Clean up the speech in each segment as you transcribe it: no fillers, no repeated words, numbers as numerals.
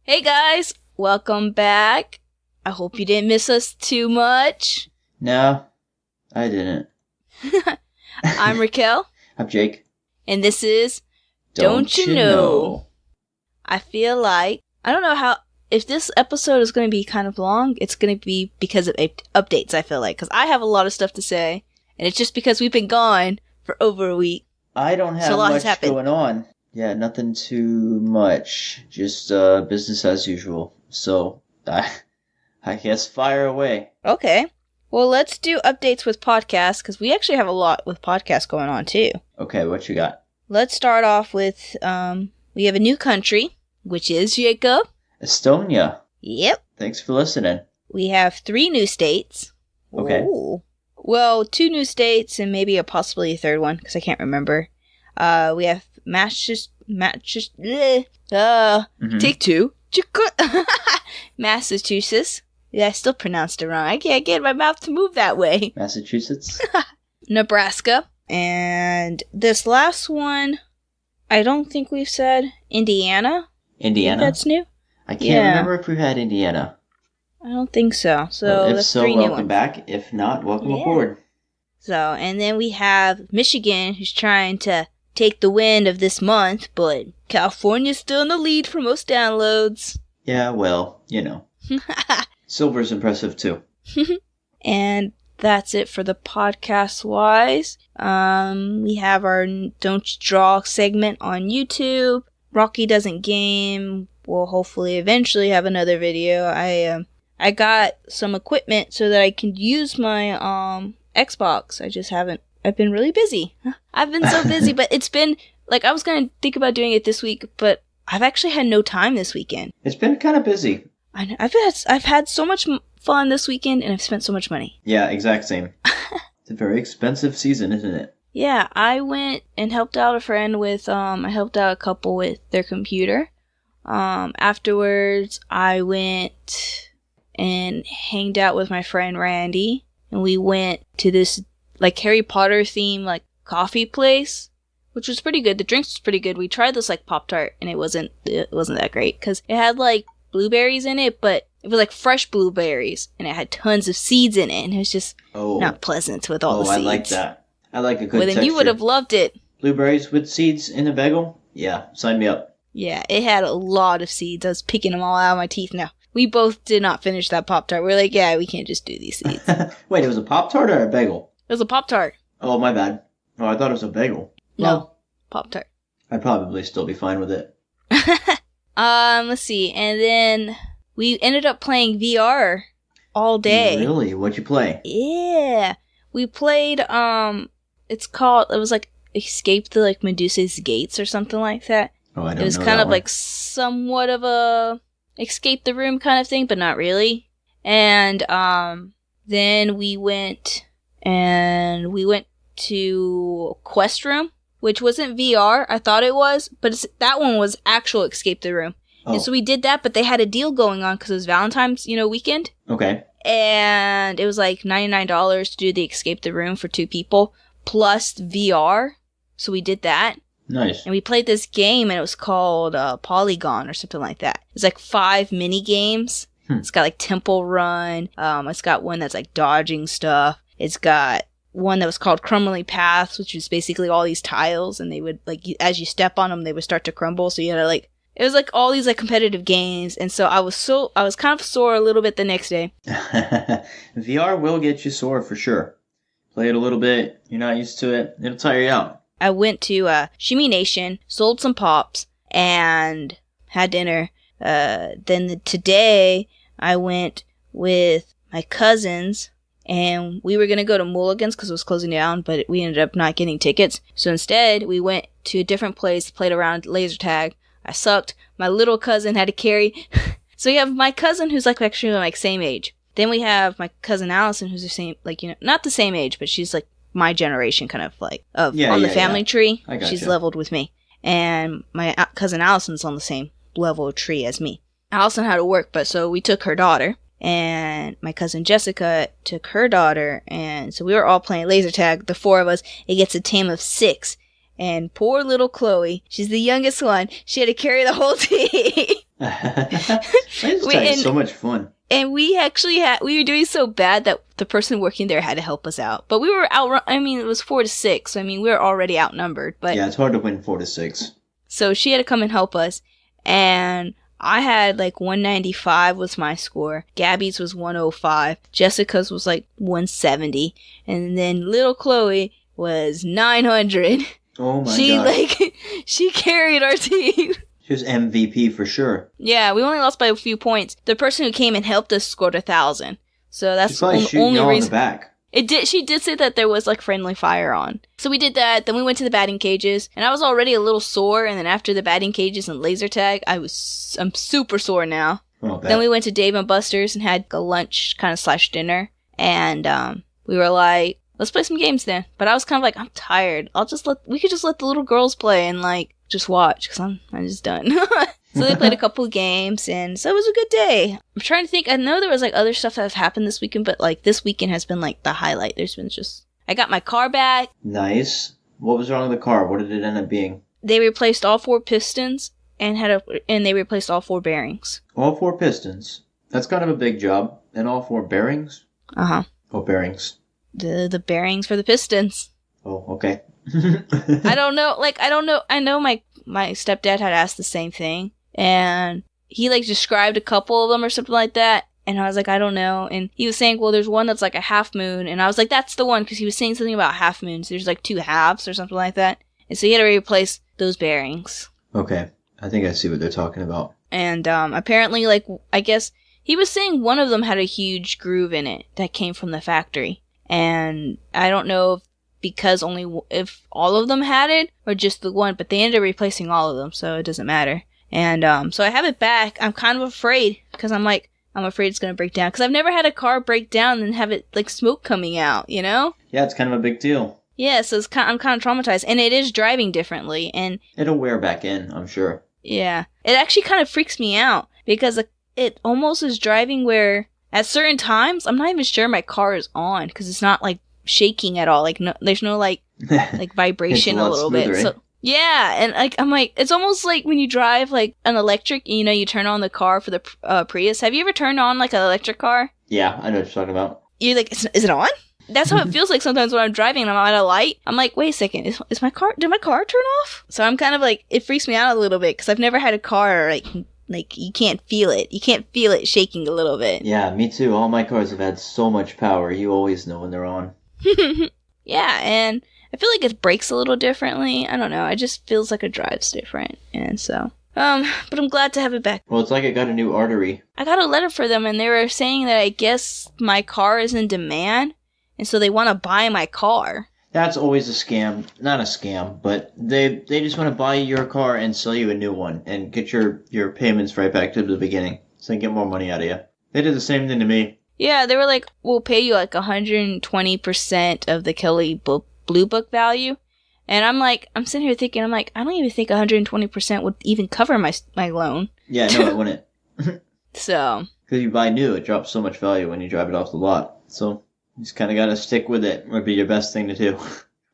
Hey guys, welcome back. I hope you didn't miss us too much. No, I didn't. I'm Raquel. I'm Jake. And this is Don't You Know? I feel like, I don't know if this episode is going to be kind of long, it's going to be because of updates, I feel like. Because I have a lot of stuff to say, and it's just because we've been gone for over a week. I don't have much going on. Yeah, nothing too much. Just business as usual. So, I guess fire away. Okay. Well, let's do updates with podcasts, because we actually have a lot with podcasts going on, too. Okay, what you got? Let's start off with, we have a new country, which is, Jacob? Estonia. Yep. Thanks for listening. We have 3 new states. Okay. Ooh. Well, 2 new states and maybe possibly a third one, because I can't remember. We have Take 2. Massachusetts. Yeah, I still pronounced it wrong. I can't get my mouth to move that way. Massachusetts. Nebraska. And this last one, I don't think we've said Indiana. Indiana? That's new. I can't remember if we've had Indiana. I don't think so. So well, if that's so, 3 new welcome ones. back. If not, welcome aboard. So, and then we have Michigan, who's trying to take the win of this month, but California's still in the lead for most downloads. Yeah, well, you know. Silver's impressive, too. And that's it for the podcast-wise. We have our Don't You Draw segment on YouTube. Rocky Doesn't Game. We'll hopefully eventually have another video. I got some equipment so that I can use my Xbox. I just haven't. I've been really busy. I've been so busy, but it's been like I was gonna think about doing it this week, but I've actually had no time this weekend. It's been kind of busy. I know. I've had so much fun this weekend, and I've spent so much money. Yeah, exact same. It's a very expensive season, isn't it? Yeah, I went and helped out a friend with I helped out a couple with their computer. Afterwards, I went and hanged out with my friend Randy, and we went to this like Harry Potter theme like coffee place, which was pretty good. The drinks was pretty good. We tried this like Pop-Tart, and it wasn't that great because it had like blueberries in it, but it was like fresh blueberries, and it had tons of seeds in it, and it was just not pleasant with all the seeds. I like that. I like a good texture. Well, then you would have loved it. Blueberries with seeds in a bagel? Yeah, sign me up. Yeah, it had a lot of seeds. I was picking them all out of my teeth now. We both did not finish that Pop-Tart. We're like, yeah, we can't just do these seeds. Wait, it was a Pop-Tart or a bagel? It was a Pop-Tart. Oh, my bad. Oh, I thought it was a bagel. No, Pop-Tart. I'd probably still be fine with it. Let's see. And then we ended up playing VR all day. Really? What'd you play? Yeah. We played, it was like Escape the like Medusa's Gates or something like that. Oh, I don't know. It was kind of like somewhat of a escape the room kind of thing, but not really. And then we went to Quest Room, which wasn't VR. I thought it was, but that one was actual escape the room. Oh. And so we did that, but they had a deal going on because it was Valentine's, weekend. Okay. And it was like $99 to do the escape the room for 2 people plus VR. So we did that. Nice. And we played this game, and it was called Polygon or something like that. It's like 5 mini games. It's got like Temple Run. It's got one that's like dodging stuff. It's got one that was called Crumbling Paths, which was basically all these tiles, and they would like as you step on them, they would start to crumble. So you had to like it was like all these like competitive games, and so I was kind of sore a little bit the next day. VR will get you sore for sure. Play it a little bit. You're not used to it. It'll tire you out. I went to Shimmy Nation, sold some pops, and had dinner. Then today I went with my cousins, and we were going to go to Mulligan's because it was closing down, but we ended up not getting tickets. So instead, we went to a different place, played around laser tag. I sucked. My little cousin had to carry. So we have my cousin who's like actually like same age. Then we have my cousin Allison who's the same, like, not the same age, but she's like my generation kind of like on the family tree. She's leveled with me. And my cousin Allison's on the same level of tree as me. Allison had to work, but so we took her daughter, and my cousin Jessica took her daughter, and so we were all playing laser tag, the 4 of us. It gets a team of 6, And poor little Chloe, she's the youngest one. She had to carry the whole team. It's so much fun. And we were doing so bad that the person working there had to help us out. But we were it was 4-6. So, we were already outnumbered. But yeah, it's hard to win 4-6. So she had to come and help us. And I had 195 was my score. Gabby's was 105. Jessica's was 170. And then little Chloe was 900. Oh my god. She carried our team. She was MVP for sure. Yeah, we only lost by a few points. The person who came and helped us scored 1,000. So that's the only reason. On the back. She did say that there was friendly fire on. So we did that. Then we went to the batting cages, and I was already a little sore. And then after the batting cages and laser tag, I'm super sore now. Then we went to Dave and Buster's and had a lunch kind of / dinner. And we were like, let's play some games then. But I was kind of I'm tired. We could just let the little girls play and just watch because I'm just done. So they played a couple of games, and so it was a good day. I'm trying to think. I know there was other stuff that have happened this weekend, but this weekend has been the highlight. There's been I got my car back. Nice. What was wrong with the car? What did it end up being? They replaced all 4 pistons and they replaced all 4 bearings. All 4 pistons. That's kind of a big job. And all 4 bearings? Uh-huh. What bearings? The bearings for the pistons. Oh, okay. I don't know. I know my stepdad had asked the same thing. And he described a couple of them or something like that. And I was I don't know. And he was saying, well, there's one that's a half moon. And I was that's the one, because he was saying something about half moons. There's 2 halves or something like that. And so he had to replace those bearings. Okay. I think I see what they're talking about. And apparently, I guess he was saying one of them had a huge groove in it that came from the factory. And I don't know if all of them had it or just the one, but they ended up replacing all of them, so it doesn't matter. And so I have it back. I'm kind of afraid because I'm afraid it's going to break down, because I've never had a car break down and have it smoke coming out, Yeah, it's kind of a big deal. Yeah, so I'm kind of traumatized, and it is driving differently, and it'll wear back in, I'm sure. Yeah, it actually kind of freaks me out because it almost is driving where at certain times I'm not even sure my car is on because it's not shaking at all. There's no vibration a little bit. So yeah, and I'm it's almost like when you drive an electric, you turn on the car for the Prius. Have you ever turned on an electric car? Yeah, I know what you're talking about. You're is it on? That's how it feels sometimes when I'm driving and I'm at a light. I'm wait a second, did my car turn off? So I'm kind of it freaks me out a little bit because I've never had a car you can't feel it. You can't feel it shaking a little bit. Yeah, me too. All my cars have had so much power. You always know when they're on. Yeah, and I feel it brakes a little differently. I don't know. It just feels it drives different. And so, but I'm glad to have it back. Well, it's it got a new artery. I got a letter for them, and they were saying that I guess my car is in demand, and so they want to buy my car. That's always a scam. Not a scam, but they just want to buy your car and sell you a new one and get your payments right back to the beginning so they can get more money out of you. They did the same thing to me. Yeah, they were we'll pay you 120% of the Kelley Blue Book value. And I'm sitting here thinking, I don't even think 120% would even cover my loan. Yeah, no, it wouldn't. So. Because you buy new, it drops so much value when you drive it off the lot. So you just kind of got to stick with it. Would be your best thing to do.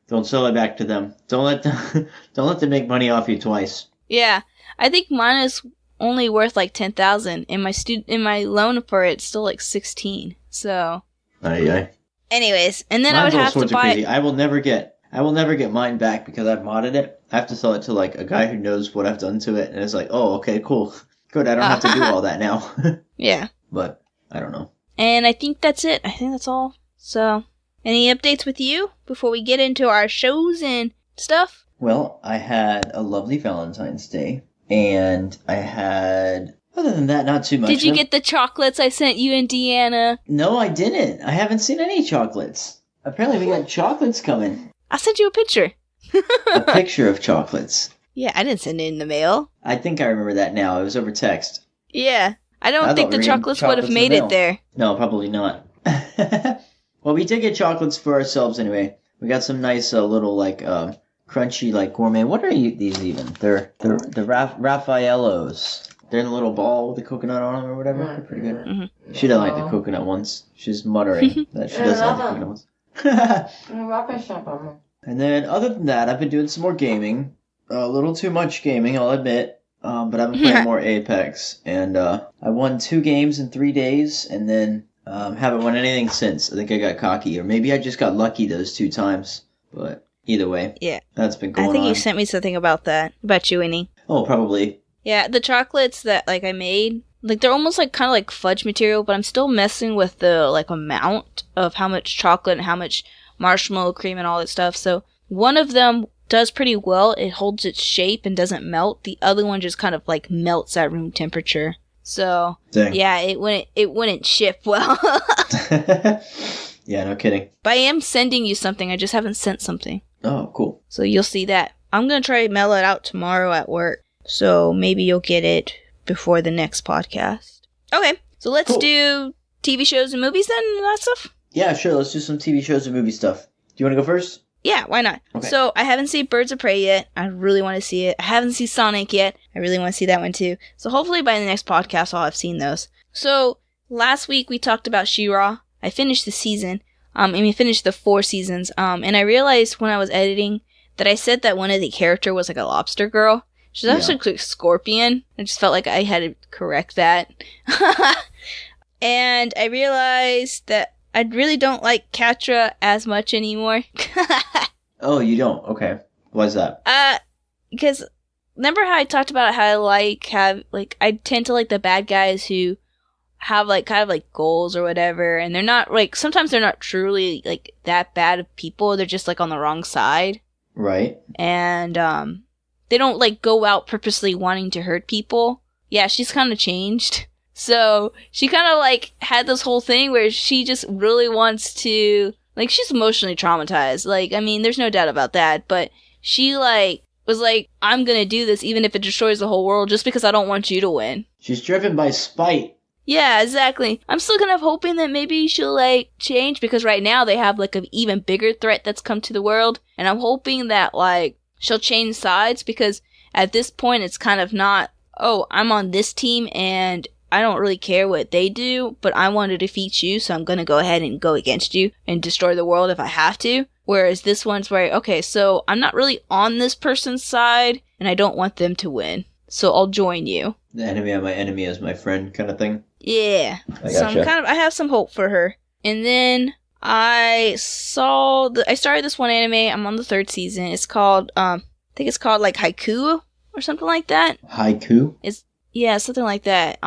Don't sell it back to them. Don't let them make money off you twice. Yeah, I think mine is only worth $10,000, and my loan for it's still 16. So. Aye. Anyways, and then Mine's I would have to buy. Crazy. I will never get mine back because I've modded it. I have to sell it to a guy who knows what I've done to it, and it's oh, okay, cool, good. I don't have to do all that now. Yeah. But I don't know. And I think that's it. I think that's all. So, any updates with you before we get into our shows and stuff? Well, I had a lovely Valentine's Day, and I had, other than that, not too much. Did you get the chocolates I sent you and Deanna? No, I didn't. I haven't seen any chocolates. Apparently we got chocolates coming. I sent you a picture. A picture of chocolates. Yeah, I didn't send it in the mail. I think I remember that now. It was over text. Yeah. I don't think the chocolates would have made it there. No, probably not. Well, we did get chocolates for ourselves anyway. We got some nice little crunchy gourmet. What are these even? They're the Raffaellos. They're in a little ball with the coconut on them or whatever. They're pretty good. Mm-hmm. She doesn't like the coconut ones. She's muttering that she doesn't like the coconut ones. And then other than that, I've been doing some more gaming. A little too much gaming, I'll admit. But I've been playing more Apex. And I won 2 games in 3 days, and then haven't won anything since. I think I got cocky, or maybe I just got lucky those 2 times. But either way, Yeah. that's been going I think on. you sent me something about that, about you winning. Oh, probably. Yeah, the chocolates that like I made, like they're almost like kind of like fudge material, but I'm still messing with the like amount of how much chocolate and how much marshmallow cream and all that stuff. So one of them does pretty well. It holds its shape and doesn't melt. The other one just kind of like melts at room temperature. So Dang. yeah, it wouldn't ship well. Yeah, no kidding. But I am sending you something. I just haven't sent something. Oh, cool. So you'll see that. I'm going to try to mail it out tomorrow at work. So maybe you'll get it before the next podcast. Okay, so let's Cool. do TV shows and movies then and that stuff? Yeah, sure. Let's do some TV shows and movie stuff. Do you want to go first? Yeah, why not? Okay. So I haven't seen Birds of Prey yet. I really want to see it. I haven't seen Sonic yet. I really want to see that one too. So hopefully by the next podcast I'll have seen those. So last week we talked about She-Ra. I finished the season. Finished the 4 seasons. And I realized when I was editing that I said that one of the character was like a lobster girl. She's actually like Scorpion. I just felt like I had to correct that. And I realized that I really don't like Catra as much anymore. Oh, you don't? Okay. Why's that? Because remember how I talked about how I tend to like the bad guys who have like kind of like goals or whatever, and they're not like, sometimes they're not truly like that bad of people. They're just like on the wrong side. Right. And they don't like go out purposely wanting to hurt people. Yeah, she's kind of changed. So she kind of like had this whole thing where she just really wants to, like, she's emotionally traumatized. Like, I mean, there's no doubt about that. But she like was like, I'm gonna do this even if it destroys the whole world just because I don't want you to win. She's driven by spite. Yeah, exactly. I'm still kind of hoping that maybe she'll like change, because right now they have like an even bigger threat that's come to the world. And I'm hoping that like she'll change sides, because at this point it's kind of not, oh, I'm on this team and I don't really care what they do, but I want to defeat you, so I'm going to go ahead and go against you and destroy the world if I have to. Whereas this one's where, okay, so I'm not really on this person's side, and I don't want them to win, so I'll join you. The enemy of my enemy is my friend kind of thing. Yeah. I So gotcha. I have some hope for her. And then I started this one anime. I'm on the 3rd season. It's called, I think it's called like Haiku or something like that. Haiku? Yeah, something like that.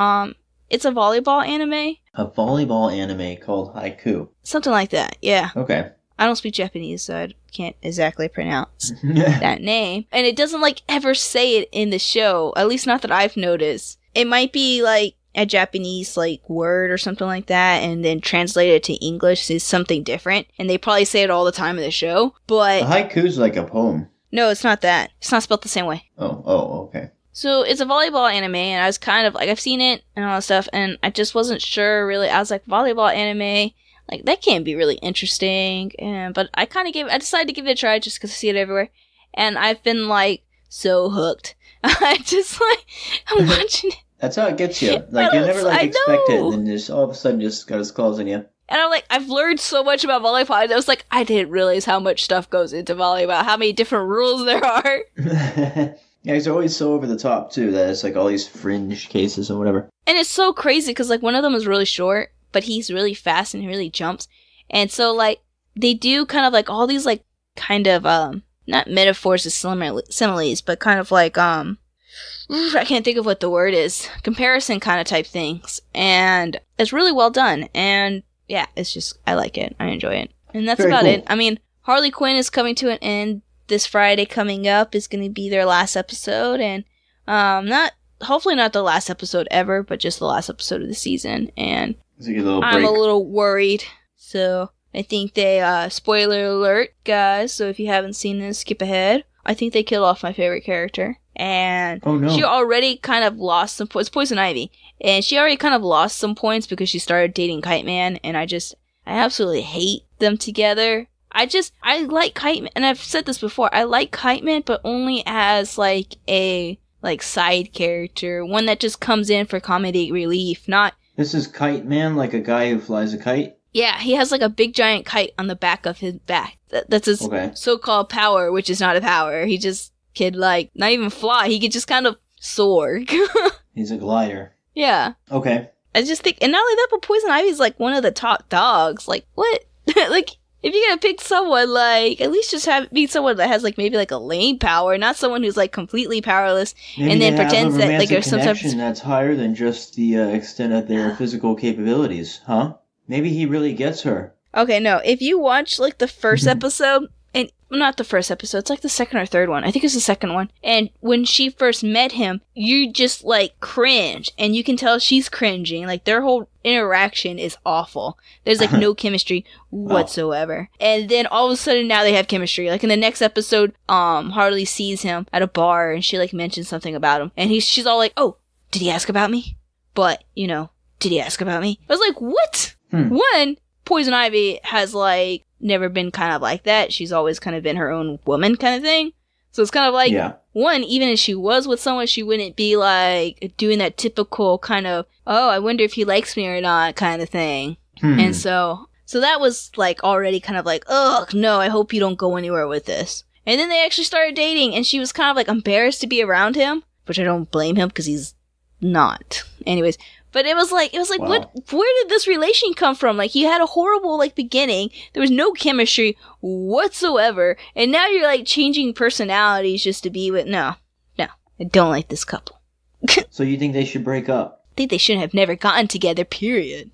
It's a volleyball anime. A volleyball anime called Haiku. Something like that, yeah. Okay. I don't speak Japanese, so I can't exactly pronounce that name. And it doesn't like ever say it in the show, at least not that I've noticed. It might be like a Japanese like word or something like that, and then translated to English is something different. And they probably say it all the time in the show, but A haiku's like a poem. no, it's not that. It's not spelled the same way. Oh, okay. So it's a volleyball anime, and I was kind of like, I've seen it and all that stuff, and I just wasn't sure really. I was like, volleyball anime, like that can't be really interesting. But I decided to give it a try just because I see it everywhere, and I've been like so hooked. I just like, I'm watching it, That's how it gets you. Like, you never like I expect it, know. and then just all of a sudden just got his claws in you. and I'm like, I've learned so much about volleyball. And I was like, I didn't realize how much stuff goes into volleyball, how many different rules there are. Yeah, he's always so over the top too that it's like all these fringe cases and whatever. And it's so crazy because, like, one of them is really short, but he's really fast and he really jumps. And so, like, they do kind of, like, all these, like, kind of, not metaphors or similes, but kind of, like, I can't think of what the word is. Comparison kind of type things. And it's really well done. And, yeah, it's just, I like it. I enjoy it. And that's Very about cool. it. I mean, Harley Quinn is coming to an end. This Friday coming up is going to be their last episode, and hopefully not the last episode ever, but just the last episode of the season. And It's like a little break. I'm a little worried, so I think they spoiler alert, guys. So if you haven't seen this, skip ahead. I think they killed off my favorite character, and Oh, no. she already kind of lost some points. Poison Ivy, and she already kind of lost some points because she started dating Kite Man, and I absolutely hate them together. I like Kite Man, and I've said this before, I like Kite Man, but only as, like, a, like, side character. One that just comes in for comedic relief, not... This is Kite Man, like a guy who flies a kite? Yeah, he has like a big giant kite on the back of his back. That's his Okay. so-called power, which is not a power. He just could like not even fly. He could just kind of soar. He's a glider. Yeah. Okay. I just think, and not only that, but Poison Ivy's like one of the top dogs. Like, what? Like, if you're gonna pick someone, like, at least just be someone that has like maybe like a lame power, not someone who's like completely powerless Maybe and then they have pretends a that like romantic there's some type connection of. that's higher than just the extent of their physical capabilities, huh? Maybe he really gets her. Okay, no. If you watch like the first episode, and not the first episode, it's like the second or third one. I think it's the second one. And when she first met him, you just like cringe, and you can tell she's cringing. Like their whole interaction is awful. There's like no chemistry whatsoever. And then all of a sudden now they have chemistry. Like in the next episode, Harley sees him at a bar and she like mentions something about him, and she's all like, "Oh, did he ask about me?" But did he ask about me? I was like, what? One, Poison Ivy has like never been kind of like that. She's always kind of been her own woman kind of thing. So it's kind of like, one, even if she was with someone, she wouldn't be like doing that typical kind of, oh, I wonder if he likes me or not kind of thing. And so that was like already kind of like, ugh, no, I hope you don't go anywhere with this. And then they actually started dating, and she was kind of like embarrassed to be around him, which I don't blame him because he's not. Anyways. But it was like, wow. Where did this relation come from? Like, you had a horrible, like, beginning. There was no chemistry whatsoever. And now you're, like, changing personalities just to be with, no, I don't like this couple. So you think they should break up? I think they should have never gotten together, period.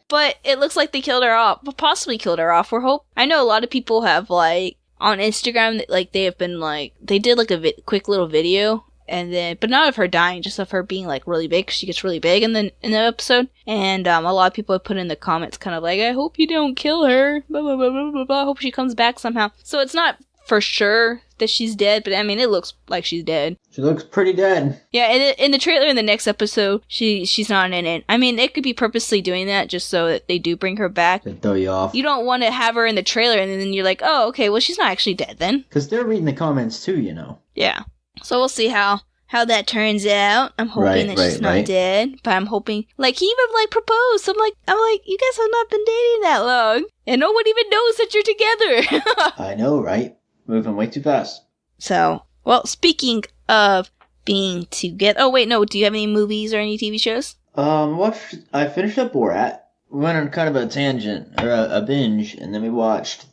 But it looks like they killed her off, possibly killed her off. I know a lot of people have, like, on Instagram, like, they have been, like, they did, like, a quick little video. And then, but not of her dying, just of her being like really big. She gets really big in the episode, and a lot of people have put in the comments, kind of like, "I hope you don't kill her. Blah blah blah blah blah blah. I hope she comes back somehow." So it's not for sure that she's dead, but I mean, it looks like she's dead. She looks pretty dead. Yeah, and in the trailer in the next episode, she's not in it. I mean, it could be purposely doing that just so that they do bring her back. To throw you off. You don't want to have her in the trailer, and then you're like, "Oh, okay, well, she's not actually dead then." Because they're reading the comments too, Yeah. So we'll see how that turns out. I'm hoping that she's not dead, but I'm hoping, like, he even like proposed. I'm like, you guys have not been dating that long, and no one even knows that you're together. I know, right? Moving way too fast. So, well, speaking of being together, oh wait, no, do you have any movies or any TV shows? I finished up Borat. We went on kind of a tangent or a binge, and then we watched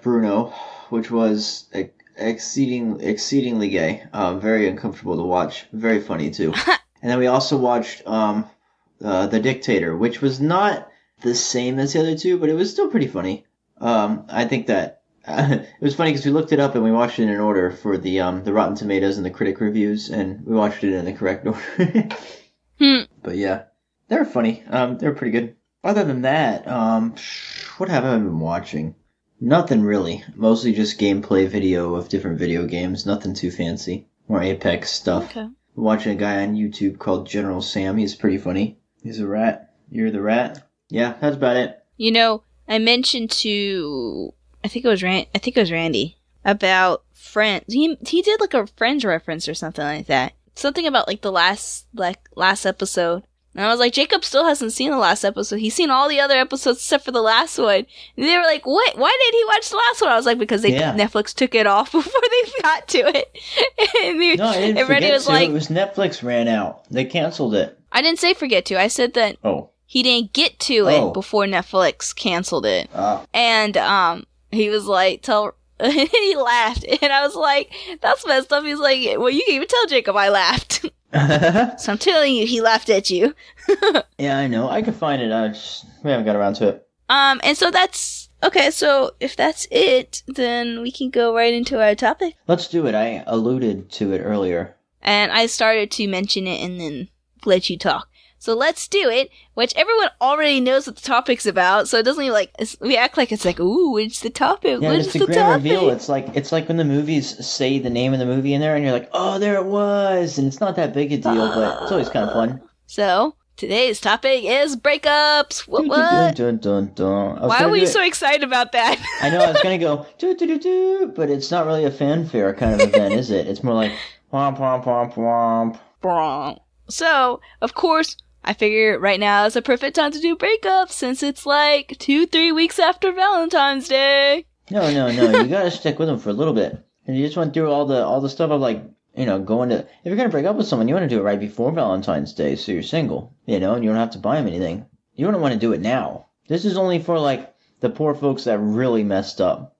Bruno, which was exceedingly gay, very uncomfortable to watch, very funny too. And then we also watched The Dictator, which was not the same as the other two, but it was still pretty funny. I think that it was funny because we looked it up and we watched it in order for the Rotten Tomatoes and the critic reviews, and we watched it in the correct order. But yeah, they were funny. They were pretty good. Other than that, what have I been watching? Nothing really. Mostly just gameplay video of different video games. Nothing too fancy. More Apex stuff. Okay. I'm watching a guy on YouTube called General Sam. He's pretty funny. He's a rat. You're the rat? Yeah, that's about it. I mentioned to, I think it was Randy, about Friends. He did like a Friends reference or something like that. Something about like the last episode. And I was like, Jacob still hasn't seen the last episode. He's seen all the other episodes except for the last one. And they were like, what? Why didn't he watch the last one? I was like, because Netflix took it off before they got to it. No, I didn't forget to. Like, it was Netflix ran out. They canceled it. I didn't say forget to. I said that he didn't get to it before Netflix canceled it. And he was like, he laughed. And I was like, that's messed up. He's like, well, you can even tell Jacob I laughed. So I'm telling you, he laughed at you. Yeah, I know. I can find it. We haven't got around to it. And so that's okay. So if that's it, then we can go right into our topic. Let's do it. I alluded to it earlier, and I started to mention it and then let you talk. So let's do it, which everyone already knows what the topic's about, so it doesn't even we act like it's like, ooh, it's the topic. Yeah, what it's the grand reveal. It's like when the movies say the name of the movie in there, and you're like, oh, there it was, and it's not that big a deal, but it's always kind of fun. So today's topic is breakups. What? Dun, dun, dun. Why were you so excited about that? I know, I was gonna go do do do do, but it's not really a fanfare kind of event, is it? It's more like womp womp womp womp. So of course, I figure right now is a perfect time to do breakups since it's like 2-3 weeks after Valentine's Day. No. You gotta stick with them for a little bit. And you just went through all the stuff of like, going to... If you're gonna break up with someone, you want to do it right before Valentine's Day so you're single, and you don't have to buy them anything. You don't want to do it now. This is only for like the poor folks that really messed up.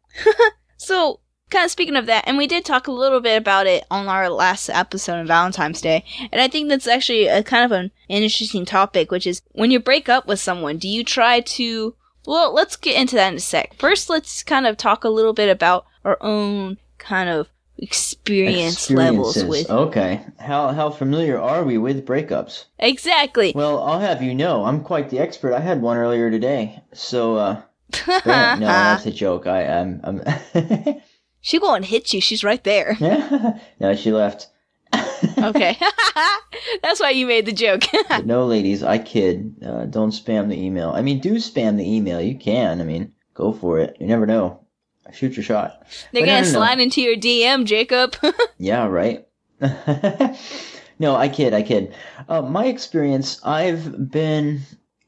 So, kind of speaking of that, and we did talk a little bit about it on our last episode on Valentine's Day, and I think that's actually a kind of an interesting topic, which is when you break up with someone, do you try to... Well, let's get into that in a sec. First, let's kind of talk a little bit about our own kind of experience levels with... Okay. How familiar are we with breakups? Exactly. Well, I'll have you know, I'm quite the expert. I had one earlier today. So, no, that's a joke. I'm She gonna hit you. She's right there. No, she left. Okay. That's why you made the joke. But no, ladies, I kid. Don't spam the email. I mean, do spam the email. You can. I mean, go for it. You never know. Shoot your shot. They're gonna slide into your DM, Jacob. Yeah, right. No, I kid. My experience, I've been,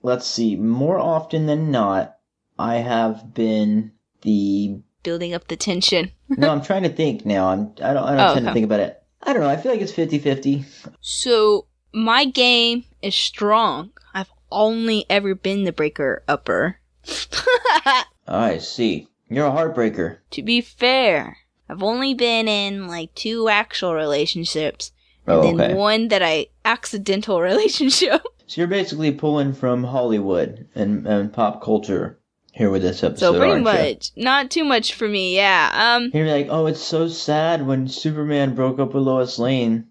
let's see, more often than not, I have been the... Building up the tension. No, I'm trying to think now. I don't tend to think about it. I don't know. I feel like it's 50-50. So, my game is strong. I've only ever been the breaker-upper. I see. You're a heartbreaker. To be fair, I've only been in like 2 actual relationships. And then one that accidental relationship. So you're basically pulling from Hollywood and pop culture here with this episode, so pretty aren't much. You? Not too much for me, yeah. You're like, oh, it's so sad when Superman broke up with Lois Lane.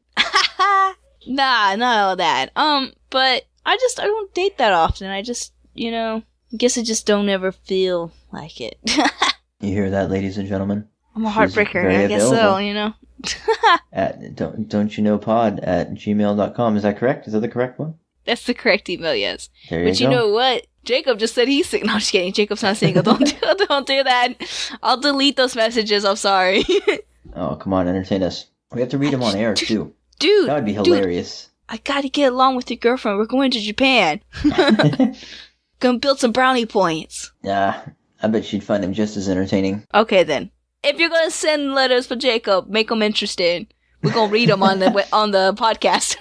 Nah, not all that. But I don't date that often. I just, guess I just don't ever feel like it. You hear that, ladies and gentlemen? I'm a heartbreaker, I guess so, At don'tyouknowpod@gmail.com. Is that correct? Is that the correct one? That's the correct email, yes. There you go. But you know what? Jacob just said he's single. No, I'm just kidding. Jacob's not single. Don't do that. I'll delete those messages. I'm sorry. Oh, come on, entertain us. We have to read them on air, too. Dude. That would be hilarious. I gotta get along with your girlfriend. We're going to Japan. Gonna build some brownie points. Yeah, I bet she'd find them just as entertaining. Okay, then. If you're gonna send letters for Jacob, make them interesting. We're gonna read them on the podcast.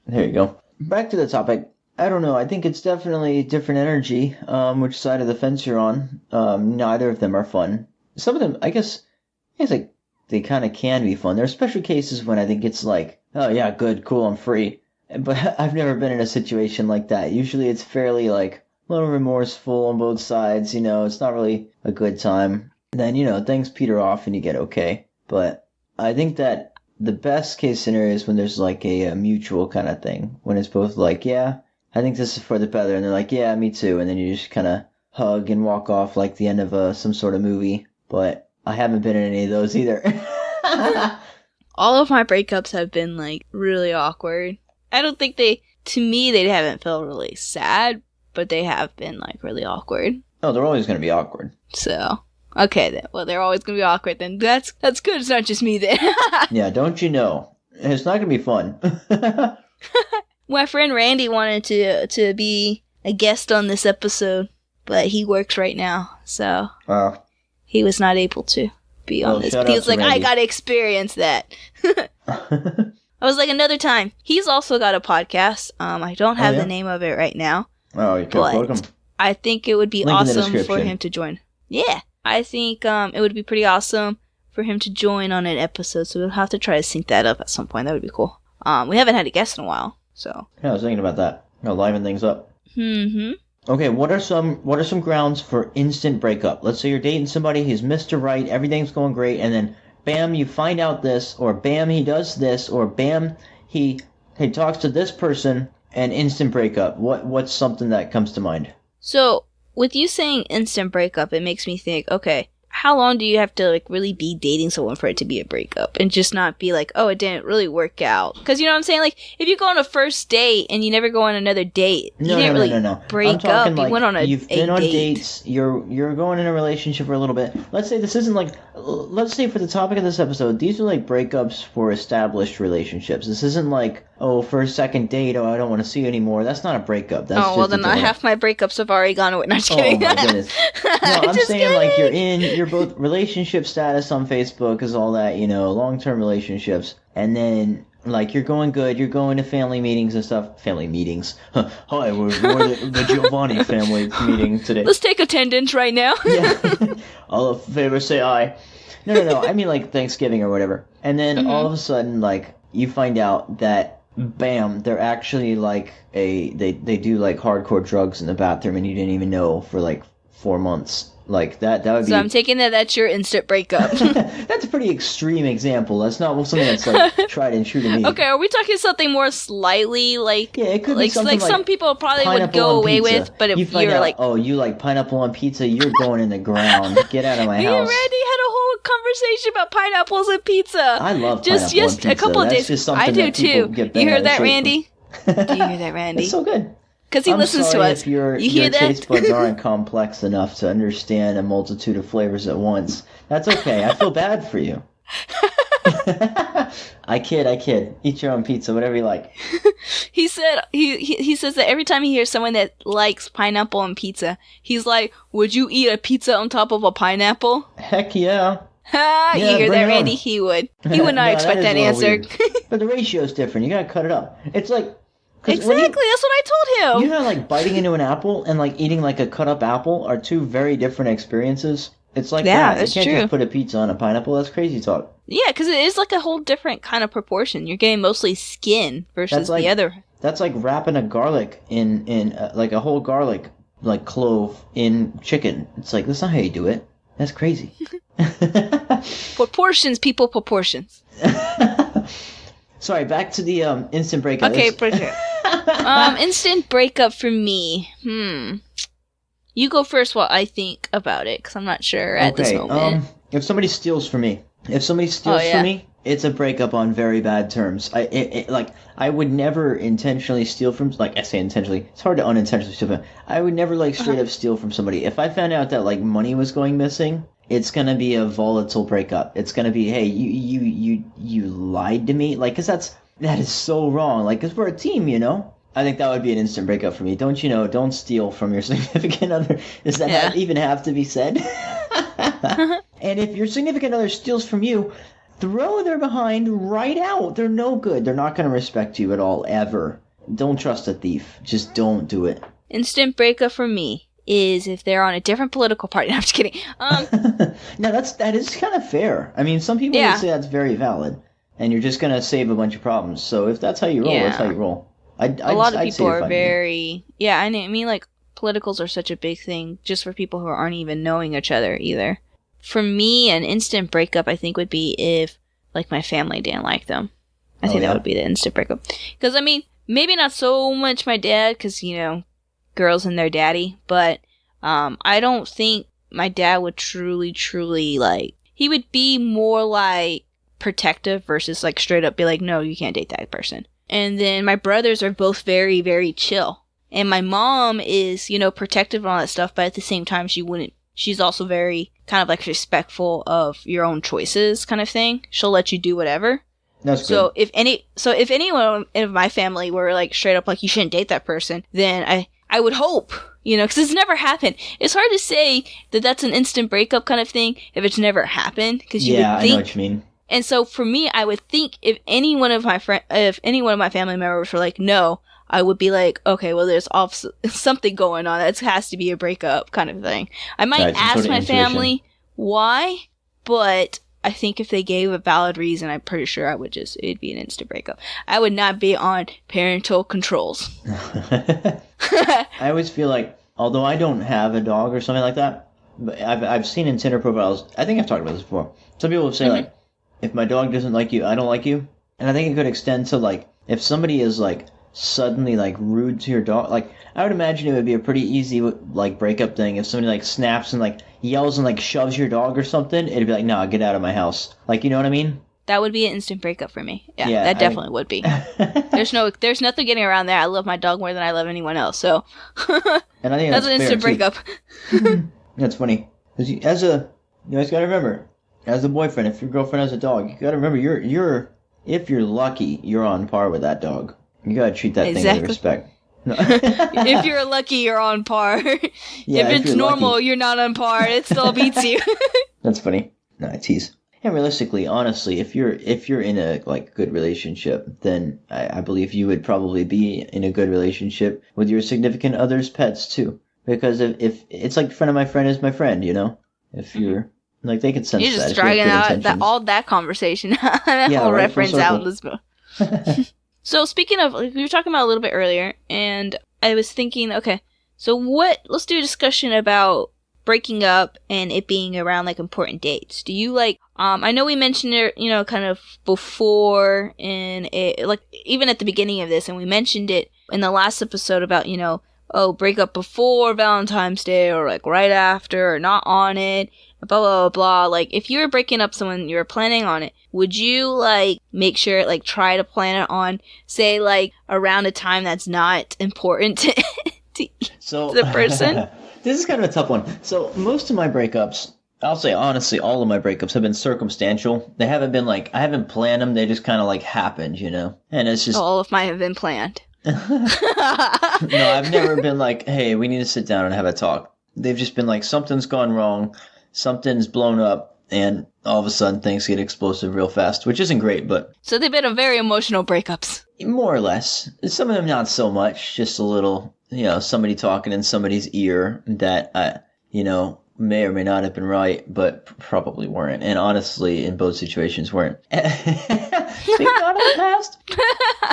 There you go. Back to the topic. I don't know. I think it's definitely different energy. Which side of the fence you're on. Neither of them are fun. Some of them, I guess like they kind of can be fun. There are special cases when I think it's like, oh yeah, good, cool, I'm free. But I've never been in a situation like that. Usually it's fairly like a little remorseful on both sides. It's not really a good time. Then, things peter off and you get okay. But I think that the best case scenario is when there's like a mutual kind of thing. When it's both like, yeah, I think this is for the better. And they're like, yeah, me too. And then you just kind of hug and walk off like the end of some sort of movie. But I haven't been in any of those either. All of my breakups have been like really awkward. I don't think they haven't felt really sad, but they have been like really awkward. Oh, they're always going to be awkward. So... Okay, then. Well, they're always going to be awkward, then. That's good. It's not just me, then. Yeah, don't you know? It's not going to be fun. My friend Randy wanted to be a guest on this episode, but he works right now, so he was not able to be on this. But he was like, Randy. I got to experience that. I was like, another time. He's also got a podcast. I don't have the name of it right now. Oh, you can plug him. I think it would be awesome for him to join. Yeah. I think it would be pretty awesome for him to join on an episode, so we'll have to try to sync that up at some point. That would be cool. We haven't had a guest in a while, so. Yeah, I was thinking about that. Liven things up. Mm-hmm. Okay, what are some grounds for instant breakup? Let's say you're dating somebody, he's Mr. Right, everything's going great, and then bam, you find out this, or bam, he does this, or bam, he talks to this person, and instant breakup. What's something that comes to mind? So, with you saying instant breakup, it makes me think, okay, how long do you have to like really be dating someone for it to be a breakup and just not be like, oh, it didn't really work out? Because you know what I'm saying? Like, if you go on a first date and you never go on another date, you didn't really break up. Like, you went on you've been on date. dates. You're going in a relationship for a little bit. Let's say this isn't like. Let's say for the topic of this episode, these are like breakups for established relationships. This isn't like, oh, for a second date, oh, I don't want to see you anymore. That's not a breakup. That's well, then half my breakups have already gone away. No, I'm just kidding. Oh my goodness. No, I'm saying like you're both relationship status on Facebook is all that, long-term relationships, and then like you're going good, you're going to family meetings and stuff. Family meetings. Hi, we're going to the Giovanni family meeting today. Let's take attendance right now. Yeah. All in favor say aye. No. I mean like Thanksgiving or whatever. And then all of a sudden, like, you find out that bam, they're actually like they do like hardcore drugs in the bathroom and you didn't even know for like 4 months. Like that would be. So I'm taking that's your instant breakup. That's a pretty extreme example. That's not something that's like tried and true to me. Okay, are we talking something more slightly like? Yeah, it could be something like some people probably would go away with, but if you're like, oh, you like pineapple on pizza, you're going in the ground. Get out of my house. Me and Randy had a whole conversation about pineapples and pizza. I love pineapple on pizza. A couple of days. I do too. You heard that, Randy? Do you hear that, Randy? It's so good. Because he listens to us. If your taste buds aren't complex enough to understand a multitude of flavors at once, that's okay. I feel bad for you. I kid. Eat your own pizza, whatever you like. He said he says that every time he hears someone that likes pineapple on pizza, he's like, "Would you eat a pizza on top of a pineapple?" Heck yeah. You hear that, Randy? He would. He would not expect that answer. But the ratio's different. You gotta cut it up. It's like. Exactly, that's what I told him. You know, like biting into an apple and like eating like a cut up apple are two very different experiences. It's like that. That's you can't true. just put a pizza on a pineapple. That's crazy talk. Yeah, because it is like a whole different kind of proportion. You're getting mostly skin versus the other. That's like wrapping a garlic in like a whole garlic like clove in chicken. It's like that's not how you do it. That's crazy. Proportions, people, proportions. Sorry, back to the instant breakup. Okay, for sure. Instant breakup for me. You go first while I think about it, because I'm not sure at this moment. If somebody steals from me, from me, it's a breakup on very bad terms. I would never intentionally steal from, like, I say intentionally, it's hard to unintentionally steal from. I would never, like, straight up steal from somebody. If I found out that, like, money was going missing, it's gonna be a volatile breakup. It's gonna be, hey, you lied to me? Like, 'cause that is so wrong. Like, 'cause we're a team, I think that would be an instant breakup for me. Don't steal from your significant other. Does that even have to be said? And if your significant other steals from you, throw their behind right out. They're no good. They're not going to respect you at all, ever. Don't trust a thief. Just don't do it. Instant breakup for me is if they're on a different political party. No, I'm just kidding. No, that is kind of fair. I mean, some people would say that's very valid. And you're just going to save a bunch of problems. So if that's how you roll, that's how you roll. A lot of people are very... Yeah, I mean, like, politicals are such a big thing just for people who aren't even knowing each other either. For me, an instant breakup, I think, would be if, like, my family didn't like them. I think that would be the instant breakup. Because, I mean, maybe not so much my dad, because, girls and their daddy, but I don't think my dad would truly, like... He would be more, like, protective versus, like, straight up be like, no, you can't date that person. And then my brothers are both very, very chill. And my mom is, protective and all that stuff, but at the same time, she's also very kind of like respectful of your own choices kind of thing. She'll let you do whatever. That's good. If anyone in my family were like straight up like, you shouldn't date that person, then I would hope, because it's never happened. It's hard to say that that's an instant breakup kind of thing if it's never happened. Because you would think, I know what you mean. And so for me, I would think if any one of my family members were like, no, I would be like, okay, well, there's something going on. That has to be a breakup kind of thing. I might ask my family why, but I think if they gave a valid reason, I'm pretty sure it'd be an instant breakup. I would not be on parental controls. I always feel like, although I don't have a dog or something like that, but I've seen in Tinder profiles, I think I've talked about this before. Some people will say like, if my dog doesn't like you, I don't like you. And I think it could extend to like, if somebody is like suddenly like rude to your dog. Like I would imagine it would be a pretty easy like breakup thing if somebody like snaps and like yells and like shoves your dog or something. It'd be like, nah, get out of my house. Like, you know what I mean? That would be an instant breakup for me. Yeah, Yeah, that definitely would be. There's nothing getting around there. I love my dog more than I love anyone else. So and I think that's an instant breakup. That's funny. You always gotta remember, as a boyfriend, if your girlfriend has a dog, you gotta remember if you're lucky, you're on par with that dog. You gotta treat that thing with respect. No. If you're lucky, you're on par. Yeah, if it's normal, lucky. you're not on par. It still beats you. That's funny. No, I tease. And realistically, honestly, if you're in a like good relationship, then I believe you would probably be in a good relationship with your significant other's pets too. Because if it's like friend of my friend is my friend, you know. If you're like they can sense you're just that. dragging out that conversation, that whole right, reference out, Lisbon. So speaking of, we were talking about a little bit earlier, and I was thinking, okay, so let's do a discussion about breaking up and it being around like important dates. Do you like, I know we mentioned it, you know, kind of before in it, like even at the beginning of this, and we mentioned it in the last episode about, you know, break up before Valentine's Day or like right after or not on it, blah, blah, blah, blah. Like if you were breaking up someone, you were planning on it, would you like make sure, like try to plan it on, say like around a time that's not important to the person? This is kind of a tough one. So most of my breakups, I'll say honestly, all of my breakups have been circumstantial. They haven't been like, I haven't planned them. They just kind of like happened, you know? And it's just... All of mine have been planned. No, I've never been like, hey, we need to sit down and have a talk. They've just been like, something's gone wrong, something's blown up, and all of a sudden things get explosive real fast, which isn't great, but... So they've been very emotional breakups. More or less. Some of them not so much, just a little, you know, somebody talking in somebody's ear that, you know, may or may not have been right, but probably weren't. And honestly, in both situations weren't. Speaking out of the past.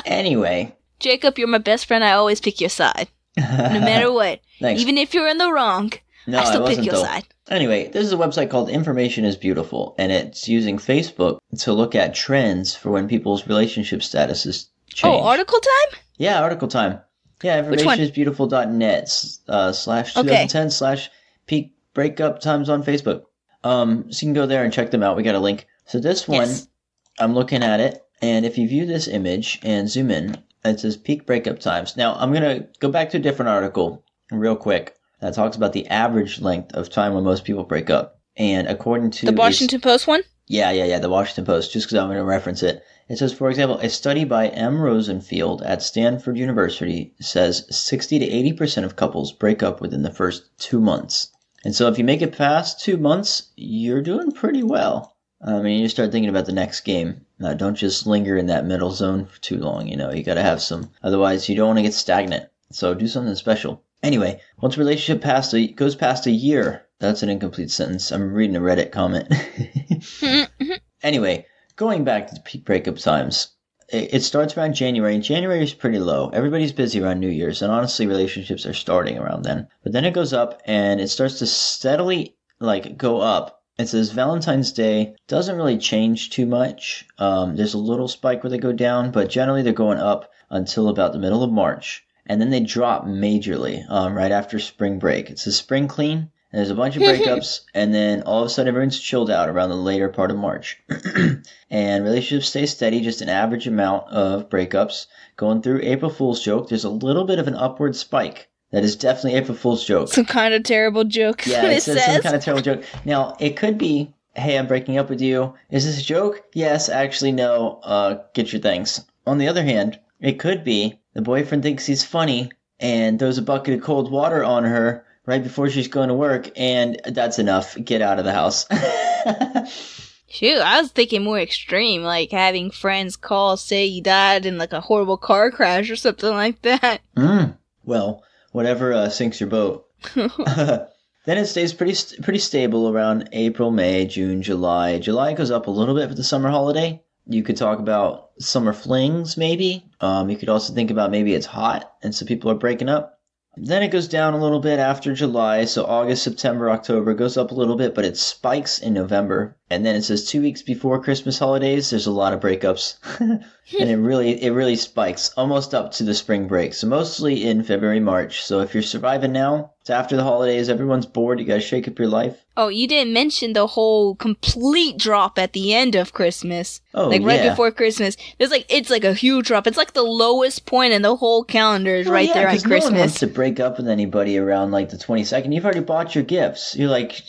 Anyway... Jacob, you're my best friend. I always pick your side. No matter what. Thanks. Even if you're in the wrong, I still pick your side. Anyway, this is a website called Information is Beautiful, and it's using Facebook to look at trends for when people's relationship status is changed. Oh, article time? Yeah, article time. Yeah, informationisbeautiful.net /2010 /peak breakup times on Facebook. So you can go there and check them out. We got a link. So this one, yes. I'm looking at it, and if you view this image and zoom in, it says peak breakup times. Now, I'm going to go back to a different article real quick that talks about the average length of time when most people break up. And according to... The Washington Post one? Yeah, the Washington Post, just because I'm going to reference it. It says, for example, a study by M. Rosenfield at Stanford University says 60 to 80% of couples break up within the first 2 months. And so if you make it past 2 months, you're doing pretty well. I mean, you start thinking about the next game. Don't just linger in that middle zone for too long, you know. You got to have some. Otherwise, you don't want to get stagnant. So do something special. Anyway, once a relationship goes past a year, that's an incomplete sentence. I'm reading a Reddit comment. Anyway, going back to the peak breakup times. It starts around January, and January is pretty low. Everybody's busy around New Year's, and honestly, relationships are starting around then. But then it goes up, and it starts to steadily, go up. It says Valentine's Day doesn't really change too much. There's a little spike where they go down, but generally they're going up until about the middle of March. And then they drop majorly right after spring break. It says spring clean, and there's a bunch of breakups, and then all of a sudden everyone's chilled out around the later part of March. And relationships stay steady, just an average amount of breakups. Going through April Fool's joke, there's a little bit of an upward spike. That is definitely April Fool's joke. Some kind of terrible joke. Yeah, it says some kind of terrible joke. Now, it could be, hey, I'm breaking up with you. Is this a joke? Yes, actually, no. Get your things. On the other hand, it could be the boyfriend thinks he's funny and throws a bucket of cold water on her right before she's going to work, and that's enough. Get out of the house. Shoot, I was thinking more extreme, like having friends call, say you died in like a horrible car crash or something like that. Well... whatever sinks your boat. Then it stays pretty stable around April, May, June, July. July goes up a little bit for the summer holiday. You could talk about summer flings, maybe. You could also think about maybe it's hot, and so people are breaking up. Then it goes down a little bit after July, so August, September, October goes up a little bit, but it spikes in November. And then it says 2 weeks before Christmas holidays, there's a lot of breakups. And it really spikes almost up to the spring break. So mostly in February, March. So if you're surviving now, it's after the holidays, everyone's bored, you gotta shake up your life. Oh, you didn't mention the whole complete drop at the end of Christmas. Oh, like right yeah. before Christmas. It's like a huge drop. It's like the lowest point in the whole calendar is right there on 'cause no one wants Christmas. to break up with anybody around like the 22nd. You've already bought your gifts. You're like,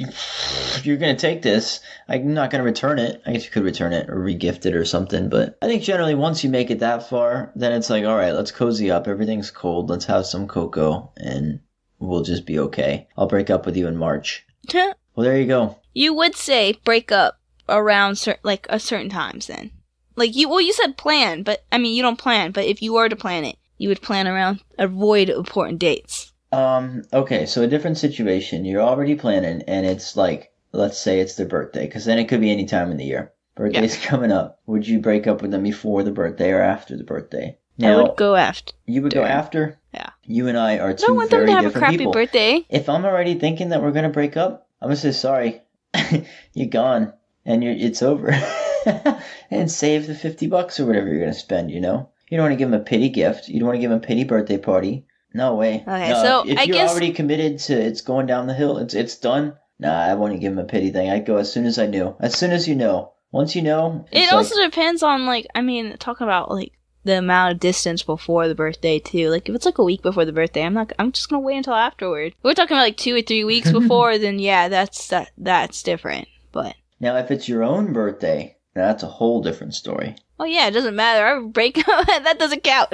you're gonna take this. I'm not gonna return it. I guess you could return it or re-gift it or something. But I think generally once you make it that far, then it's like, all right, let's cozy up. Everything's cold. Let's have some cocoa and we'll just be okay. I'll break up with you in March. Well, there you go. You would say break up around a certain times then. Like you said plan, but I mean you don't plan, but if you were to plan it, you would plan around avoid important dates. Okay, so a different situation. You're already planning and it's like, let's say it's their birthday, because then it could be any time in the year. Birthday's coming up. Would you break up with them before the birthday or after the birthday? Now, I would go after. You would go after? Yeah. You and I are I two don't want them very to have a different crappy people. birthday. If I'm already thinking that we're gonna break up, I'm gonna say sorry. You're gone, and it's over. And save the $50 or whatever you're gonna spend. You know, you don't want to give them a pity gift. You don't want to give them a pity birthday party. No way. Okay, No, so if I you're guess already committed to it's going down the hill, it's done. Nah, I wouldn't give them a pity thing. I'd go as soon as I knew. As soon as you know. Once you know, it also depends on talking about the amount of distance before the birthday too. Like if it's like a week before the birthday, I'm just gonna wait until afterward. If we're talking about like 2 or 3 weeks before, then yeah, that's different. But now if it's your own birthday, that's a whole different story. oh yeah, it doesn't matter. I break up. That doesn't count.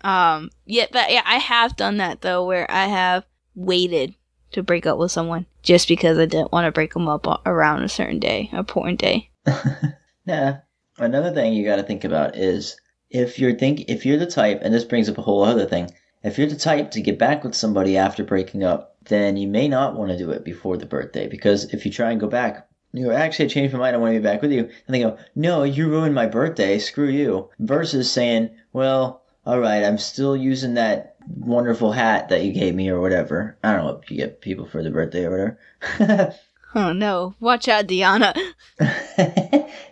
I have done that though, where I have waited to break up with someone just because I didn't want to break them up around a certain day, a important day. Nah. Another thing you got to think about is if you're the type, and this brings up a whole other thing, if you're the type to get back with somebody after breaking up, then you may not want to do it before the birthday, because if you try and go back, you go, actually I changed my mind, I want to be back with you, and they go, no, you ruined my birthday, screw you, versus saying, well, all right, I'm still using that wonderful hat that you gave me or whatever. I don't know if you get people for their birthday or whatever. Oh no, watch out, Deanna.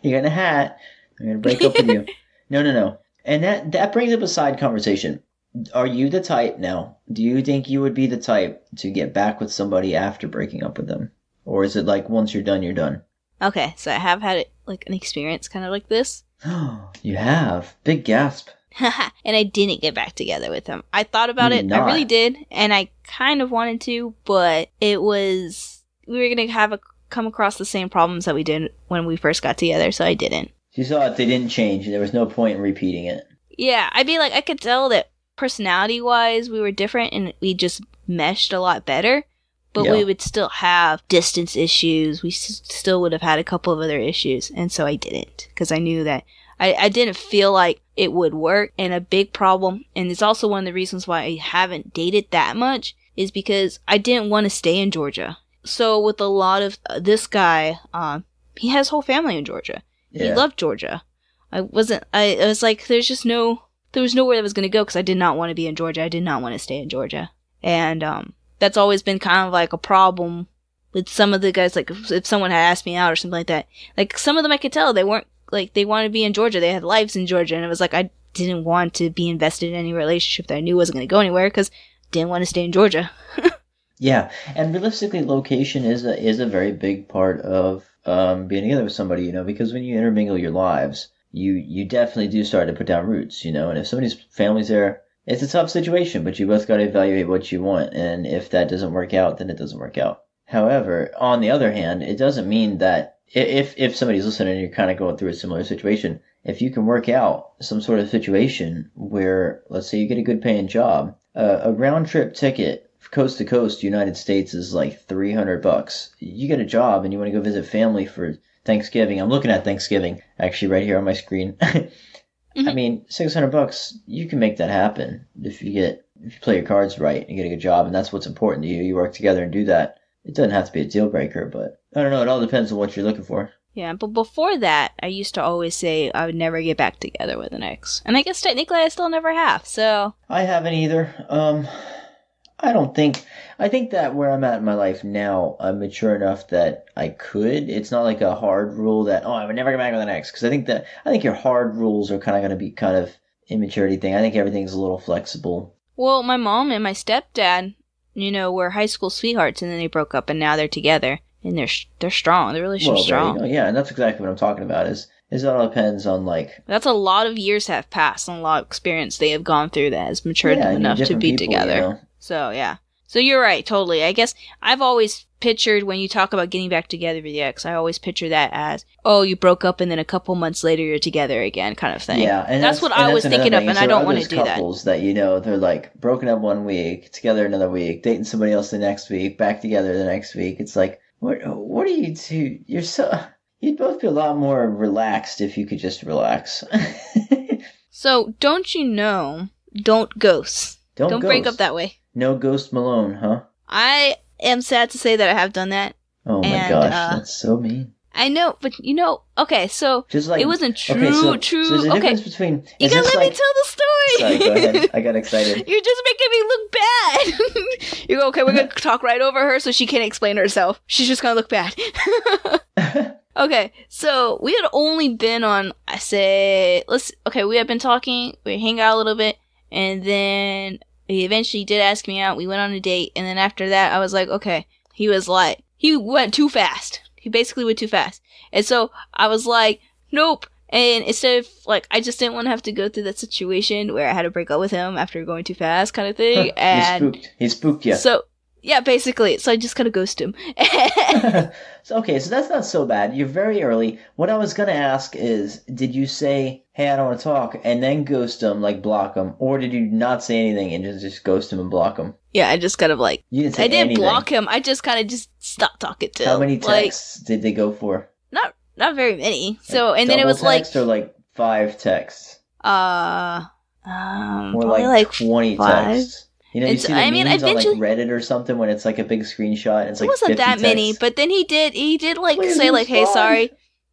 You got a hat. I'm going to break up with you. No. And that brings up a side conversation. Are you the type now? Do you think you would be the type to get back with somebody after breaking up with them? Or is it like once you're done, you're done? Okay, so I have had an experience kind of like this. You have? Big gasp. And I didn't get back together with him. I thought about You it. did not. I really did. And I kind of wanted to, but we were going to come across the same problems that we did when we first got together, so I didn't. You saw it, they didn't change. There was no point in repeating it. Yeah, I could tell that personality-wise we were different and we just meshed a lot better, but Yeah. we would still have distance issues. We still would have had a couple of other issues, and so I didn't, because I knew that I didn't feel like it would work. And a big problem, and it's also one of the reasons why I haven't dated that much, is because I didn't want to stay in Georgia. So with a lot of this guy, he has whole family in Georgia. Yeah. He loved Georgia. I was like, there was nowhere I was going to go because I did not want to be in Georgia. I did not want to stay in Georgia. And that's always been kind of like a problem with some of the guys. Like if someone had asked me out or something like that, like some of them I could tell they weren't like, they wanted to be in Georgia. They had lives in Georgia. And it was like, I didn't want to be invested in any relationship that I knew wasn't going to go anywhere because I didn't want to stay in Georgia. Yeah, and realistically, location is a very big part of being together with somebody, because when you intermingle your lives, you definitely do start to put down roots, and if somebody's family's there, it's a tough situation, but you both got to evaluate what you want, and if that doesn't work out, then it doesn't work out. However, on the other hand, it doesn't mean that if somebody's listening and you're kind of going through a similar situation, if you can work out some sort of situation where, let's say you get a good paying job, a round trip ticket coast to coast United States is like $300. You get a job and you want to go visit family for Thanksgiving. I'm looking at Thanksgiving actually right here on my screen. Mm-hmm. I mean, $600, you can make that happen if you play your cards right and get a good job, and that's what's important to you. You work together and do that. It doesn't have to be a deal breaker, but I don't know. It all depends on what you're looking for. Yeah, but before that, I used to always say I would never get back together with an ex. And I guess technically I still never have, so... I haven't either. I don't think. I think that where I'm at in my life now, I'm mature enough that I could. It's not like a hard rule that I would never get back with an ex. Because I think your hard rules are kind of going to be kind of immaturity thing. I think everything's a little flexible. Well, my mom and my stepdad, were high school sweethearts, and then they broke up, and now they're together, and they're strong. They're really strong. There you go. Yeah, and that's exactly what I'm talking about. Is it all depends on like. That's a lot of years have passed, and a lot of experience they have gone through that has matured them enough to be together. So yeah. So you're right, totally. I guess I've always pictured when you talk about getting back together with your ex, I always picture that as, oh, you broke up and then a couple months later you're together again kind of thing. Yeah, and that's what I was thinking of, and I don't want to do that. Couples that they're like broken up one week, together another week, dating somebody else the next week, back together the next week. It's like, what are you two? You'd both be a lot more relaxed if you could just relax. So don't ghost. Don't break up that way. No Ghost Malone, huh? I am sad to say that I have done that. Oh my gosh, that's so mean. I know, but okay, so just like, it wasn't true. So there's a difference between. You gotta let me tell the story. Sorry, go ahead. I got excited. You're just making me look bad. You go, okay, we're gonna talk right over her so she can't explain herself. She's just gonna look bad. Okay, so we had only been on, we had been talking, we hang out a little bit, and then he eventually did ask me out. We went on a date, and then after that, I was like, okay. He went too fast. He basically went too fast. And so I was like, nope. And instead of, I just didn't want to have to go through that situation where I had to break up with him after going too fast kind of thing. And he spooked you. So, yeah, basically. So I just kind of ghosted him. So that's not so bad. You're very early. What I was going to ask is, did you say, hey, I don't want to talk, and then ghost him, block him? Or did you not say anything and just ghost him and block him? Yeah, I just kind of You didn't say I didn't anything. block him. I just kind of just stopped talking to him. How many texts did they go for? Not very many. So, and then it was text or 5 texts? More like 20 5. texts. You see the memes on Reddit or something when it's a big screenshot and it's it wasn't 50 that texts. many, but then he did say hey, sorry.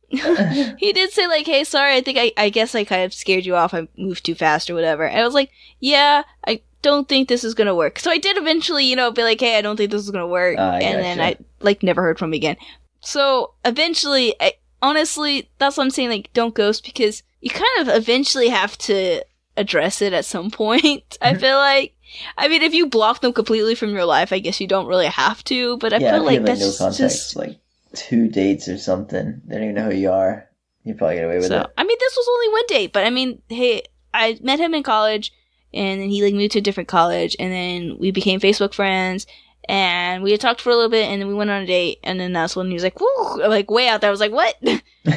He did say hey, sorry. I think I guess I kind of scared you off. I moved too fast or whatever. And I was like, yeah, I don't think this is gonna work. So I did eventually, be like, hey, I don't think this is gonna work. And then I never heard from him again. So eventually, honestly, that's what I'm saying. Don't ghost, because you kind of eventually have to address it at some point. I feel like. I mean, if you block them completely from your life, I guess you don't really have to, but I feel like that's no context, just 2 dates or something. They don't even know who you are. You probably get away with it. I mean, this was only 1 date, but I mean, hey, I met him in college, and then he moved to a different college, and then we became Facebook friends, and we had talked for a little bit, and then we went on a date, and then that's when he was like, woo, way out there. I was like, what?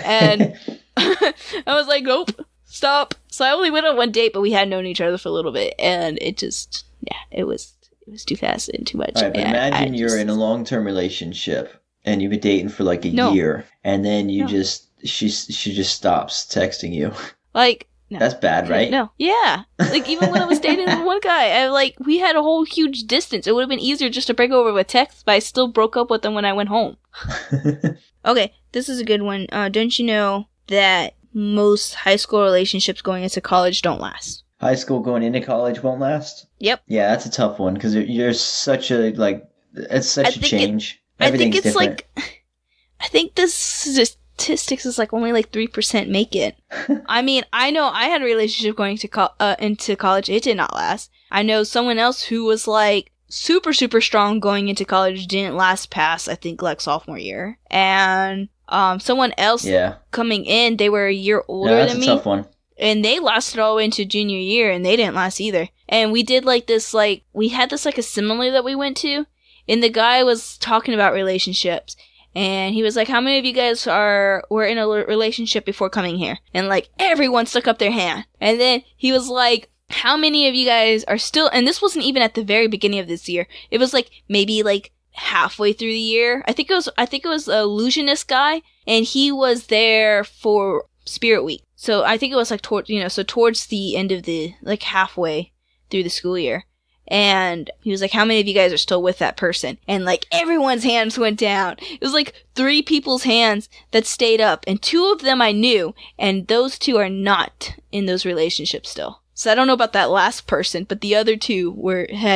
And I was like, nope. Stop. So I only went on 1 date, but we had known each other for a little bit, and it just, it was too fast and too much. All right, but imagine you're in a long-term relationship, and you've been dating for a year, and then she just stops texting you. No. That's bad, right? No. Yeah. Even when I was dating one guy, we had a whole huge distance. It would have been easier just to break over with text, but I still broke up with him when I went home. Okay, this is a good one. Don't you know that most high school relationships going into college don't last? High school going into college won't last? Yep. Yeah, that's a tough one, because you're such a, it's such a change. Everything's different. I think this statistics is only 3% make it. I mean, I know I had a relationship going to into college. It did not last. I know someone else who was super, super strong going into college didn't last past, I think, sophomore year. And someone else coming in, they were a year older than me. That's a tough one. And they lasted all the way into junior year, and they didn't last either. And we did this, we had this assembly that we went to, and the guy was talking about relationships. And he was like, how many of you guys were in a relationship before coming here? And everyone stuck up their hand. And then he was like, how many of you guys are still, and this wasn't even at the very beginning of this year. It was maybe halfway through the year. I think it was a illusionist guy, and he was there for Spirit Week. So I think it was towards the end of the halfway through the school year. And he was like, how many of you guys are still with that person? And everyone's hands went down. It was 3 people's hands that stayed up, and 2 of them I knew, and those 2 are not in those relationships still. So I don't know about that last person, but the other two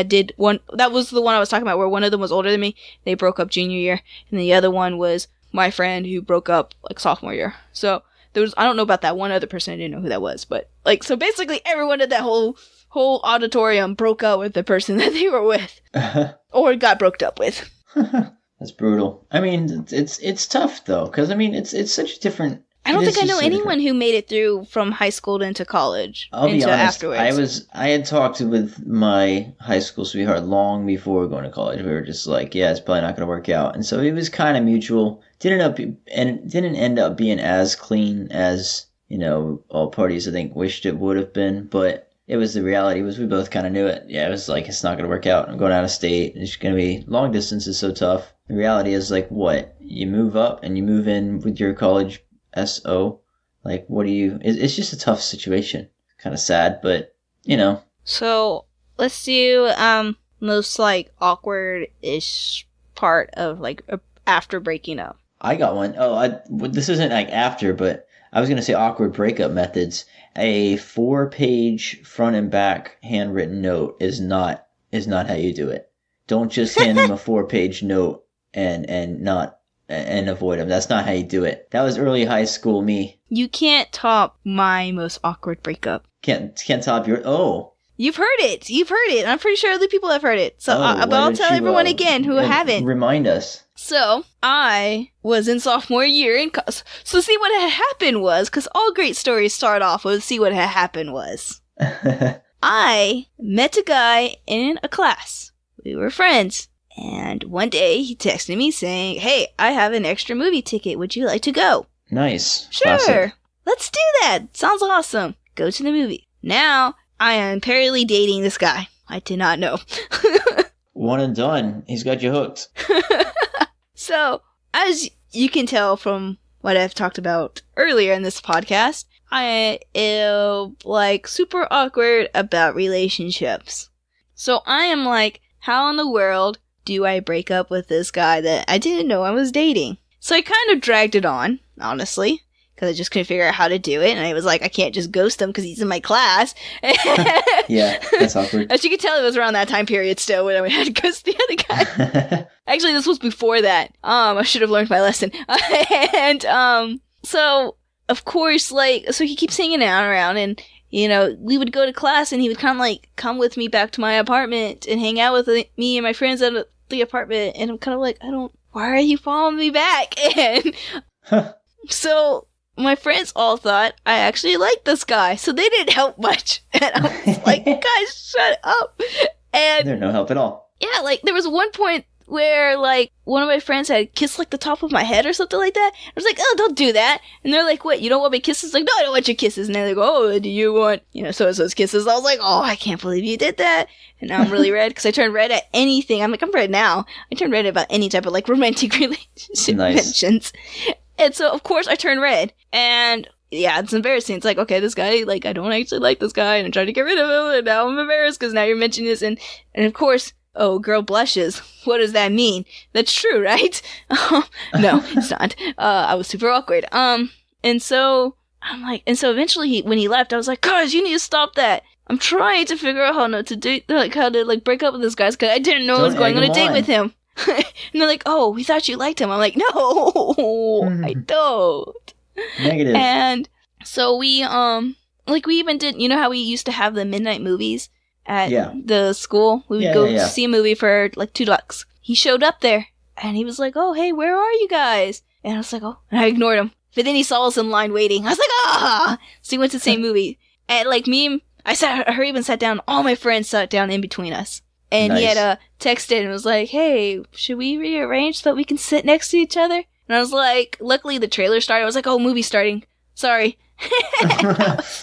did one. That was the one I was talking about, where one of them was older than me. They broke up junior year, and the other one was my friend who broke up like sophomore year. So I don't know about that one other person. I didn't know who that was, but like, so basically everyone at that whole auditorium broke up with the person that they were with, or got broke up with. That's brutal. I mean, it's tough though, because I mean, it's such a different. I don't think I know anyone who made it through from high school into college. I'll be honest. Afterwards. I had talked with my high school sweetheart long before going to college. We were just like, yeah, it's probably not going to work out, and so it was kind of mutual. Didn't end up being as clean as all parties I think wished it would have been, but it was the reality. Was we both kind of knew it. Yeah, it was like it's not going to work out. I'm going out of state. It's going to be long distance is so tough. The reality is like what you move up and you move in with your college. SO, like what do you? It's just a tough situation. Kind of sad, but So let's do most like awkward-ish part of like after breaking up. I got one. This isn't like after, but I was gonna say awkward breakup methods. A 4-page front and back handwritten note is not how you do it. Don't just hand them a 4-page note and avoid them. That's not how you do it. That was early high school me. You can't top my most awkward breakup. Can't top your. Oh. You've heard it. I'm pretty sure other people have heard it. So, but I'll tell everyone again who haven't. Remind us. So, I was in sophomore year in college. So, see what had happened was, because all great stories start off with see what had happened was. I met a guy in a class. We were friends. And one day he texted me saying, hey, I have an extra movie ticket. Would you like to go? Nice. Sure. Classic. Let's do that. Sounds awesome. Go to the movie. Now, I am parallelly dating this guy. I did not know. One and done. He's got you hooked. So, as you can tell from what I've talked about earlier in this podcast, I am like super awkward about relationships. So I am like, how in the world do I break up with this guy that I didn't know I was dating? So I kind of dragged it on, honestly, because I just couldn't figure out how to do it. And I was like, I can't just ghost him because he's in my class. Yeah, that's awkward. As you can tell, it was around that time period still when I had to ghost the other guy. Actually, this was before that. I should have learned my lesson. And so, of course, so he keeps hanging out around, and we would go to class, and he would kind of like come with me back to my apartment and hang out with me and my friends at the apartment. And I'm kind of like, why are you following me back? And so my friends all thought I actually liked this guy, so they didn't help much. And I was like, guys, shut up. And they're no help at all. Yeah, like there was one point where like one of my friends had kissed like the top of my head or something like that. I was like, oh, don't do that. And they're like, what, you don't want my kisses? Like, no, I don't want your kisses. And they're like, oh, do you want so-and-so's kisses? I was like, oh, I can't believe you did that. And now I'm really red because I turn red at anything. I'm red now. I turn red about any type of like romantic relationship mentions. And so of course I turn red. And yeah, it's embarrassing. It's like, okay, this guy, like, I don't actually like this guy, and I'm trying to get rid of him, and now I'm embarrassed because now you're mentioning this, and of course, oh, girl blushes. What does that mean? That's true, right? No, it's not. I was super awkward. And so I'm like, and so eventually when he left, I was like, guys, you need to stop that. I'm trying to figure out how to break up with this guy, because I didn't know I was going on a date with him. And they're like, oh, we thought you liked him. I'm like, no, I don't. Negative. And so we even did, how we used to have the midnight movies at the school? We would go see a movie for like $2. He showed up there and he was like, oh, hey, where are you guys? And I was like, oh, and I ignored him. But then he saw us in line waiting. I was like, ah! So he went to the same movie. And like I even sat down. All my friends sat down in between us. And nice. He had texted and was like, hey, should we rearrange so that we can sit next to each other? And I was like, luckily the trailer started. I was like, oh, movie's starting. Sorry.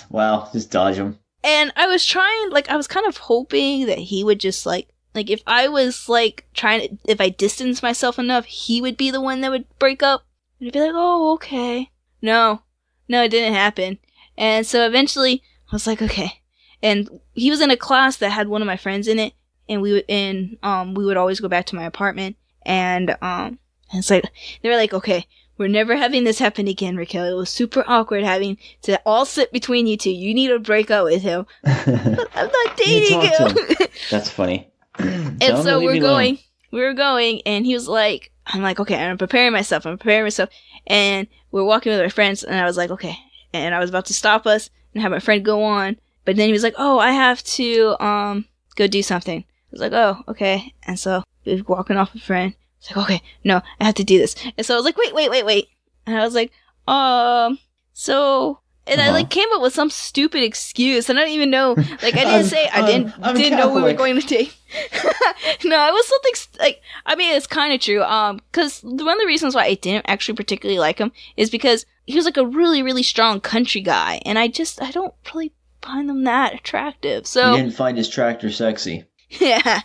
Wow, just dodge him. And I was I was kind of hoping that he would just like if I was like if I distanced myself enough, he would be the one that would break up. And I'd be like, oh, okay. No, it didn't happen. And so eventually I was like, okay. And he was in a class that had one of my friends in it. And we would always go back to my apartment. And it's like, they were like, okay, we're never having this happen again, Raquel. It was super awkward having to all sit between you two. You need to break up with him. But I'm not dating him. That's funny. And so we were going, and he was like, I'm like, okay, I'm preparing myself. And we're walking with our friends, and I was like, okay. And I was about to stop us and have my friend go on. But then he was like, oh, I have to go do something. I was like, oh, okay. And so we were walking off with a friend. I was like, okay, no, I have to do this. And so I was like, wait. And I was like, so... And I like came up with some stupid excuse. I don't even know. Like I didn't say I didn't know we were going to date. No, it was something like, I mean, it's kind of true. Because one of the reasons why I didn't actually particularly like him is because he was like a really, really strong country guy, and I don't really find them that attractive. So you didn't find his tractor sexy. Yeah,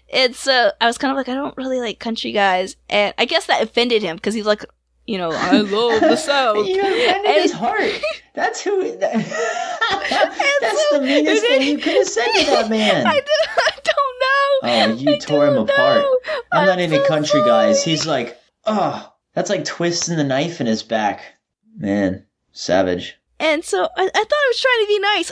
it's I was kind of like, I don't really like country guys, and I guess that offended him because he's like, you know, I love the South. You offended his heart. That's who. That's the meanest thing you could have said to that man. I don't know. Oh, you tore him apart. I'm not into country guys. He's like, oh, that's like twisting the knife in his back. Man, savage. And so I thought I was trying to be nice.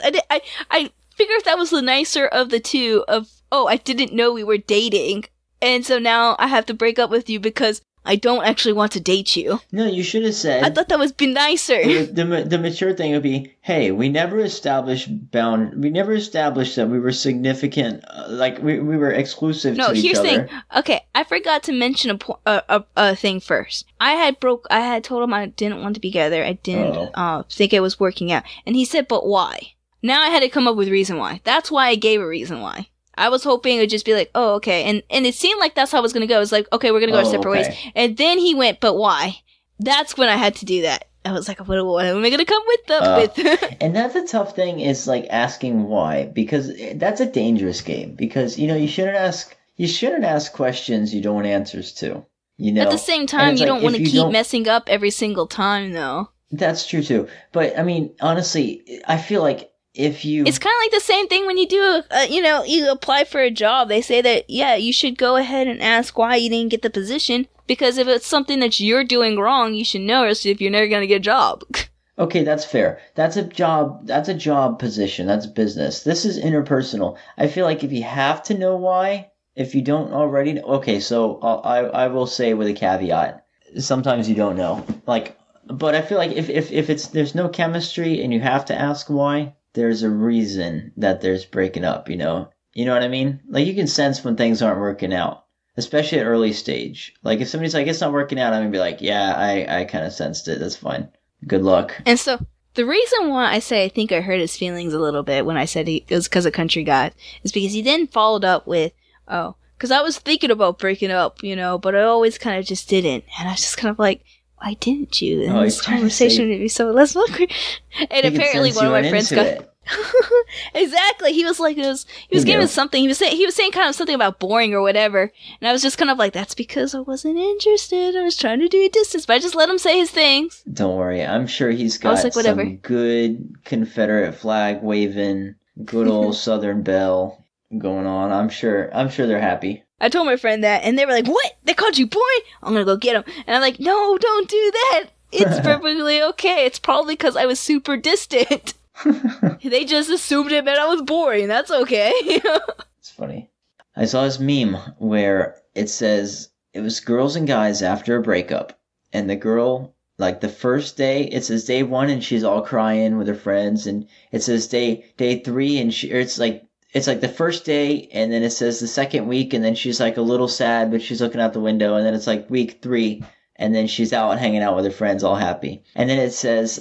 I figured that was the nicer of the two. I didn't know we were dating, and so now I have to break up with you because I don't actually want to date you. No, you should have said... I thought that would be nicer. The mature thing would be, hey, we never established that we were significant, we were exclusive to each other. No, here's the thing. Okay, I forgot to mention a thing first. I had told him I didn't want to be together. I didn't think it was working out. And he said, but why? Now I had to come up with a reason why. That's why I gave a reason why. I was hoping it would just be like, oh, okay. And it seemed like that's how it was going to go. It was like, okay, we're going to go our separate ways. And then he went, but why? That's when I had to do that. I was like, what am I going to come with? And that's a tough thing is like asking why, because that's a dangerous game because, you know, you shouldn't ask questions you don't want answers to, you know. At the same time, you don't want to keep messing up every single time though. That's true too. But I mean, honestly, I feel like it's kind of like the same thing when you do, you apply for a job. They say that, yeah, you should go ahead and ask why you didn't get the position. Because if it's something that you're doing wrong, you should know, or if you're never going to get a job. Okay, that's fair. That's a job position. That's business. This is interpersonal. I feel like if you have to know why, if you don't already know, okay, so I will say with a caveat, sometimes you don't know. But I feel like if there's no chemistry and you have to ask why, there's a reason that there's breaking up, you know? You know what I mean? Like, you can sense when things aren't working out, especially at early stage. Like, if somebody's like, it's not working out, I'm going to be like, yeah, I kind of sensed it. That's fine. Good luck. And so, the reason why I say I think I hurt his feelings a little bit when I said it was because of country guy is because he then followed up with, because I was thinking about breaking up, you know, but I always kind of just didn't. And I was just kind of like, why didn't you? And this conversation would be so less awkward. And apparently one of my friends got... Exactly. He was like, he was giving something. He was saying kind of something about boring or whatever. And I was just kind of like, that's because I wasn't interested. I was trying to do a distance, but I just let him say his things. Don't worry. I'm sure he's got some good Confederate flag waving, good old Southern belle going on. I'm sure they're happy. I told my friend that, and they were like, what? They called you boy? I'm going to go get him. And I'm like, no, don't do that. It's perfectly okay. It's probably because I was super distant. They just assumed it meant I was boring. That's okay. It's funny. I saw this meme where it says it was girls and guys after a breakup. And the girl, like the first day, it says day 1 and she's all crying with her friends. And it says day 3 and it's like the first day, and then it says the second week, and then she's like a little sad, but she's looking out the window, and then it's like week 3, and then she's out hanging out with her friends, all happy. And then it says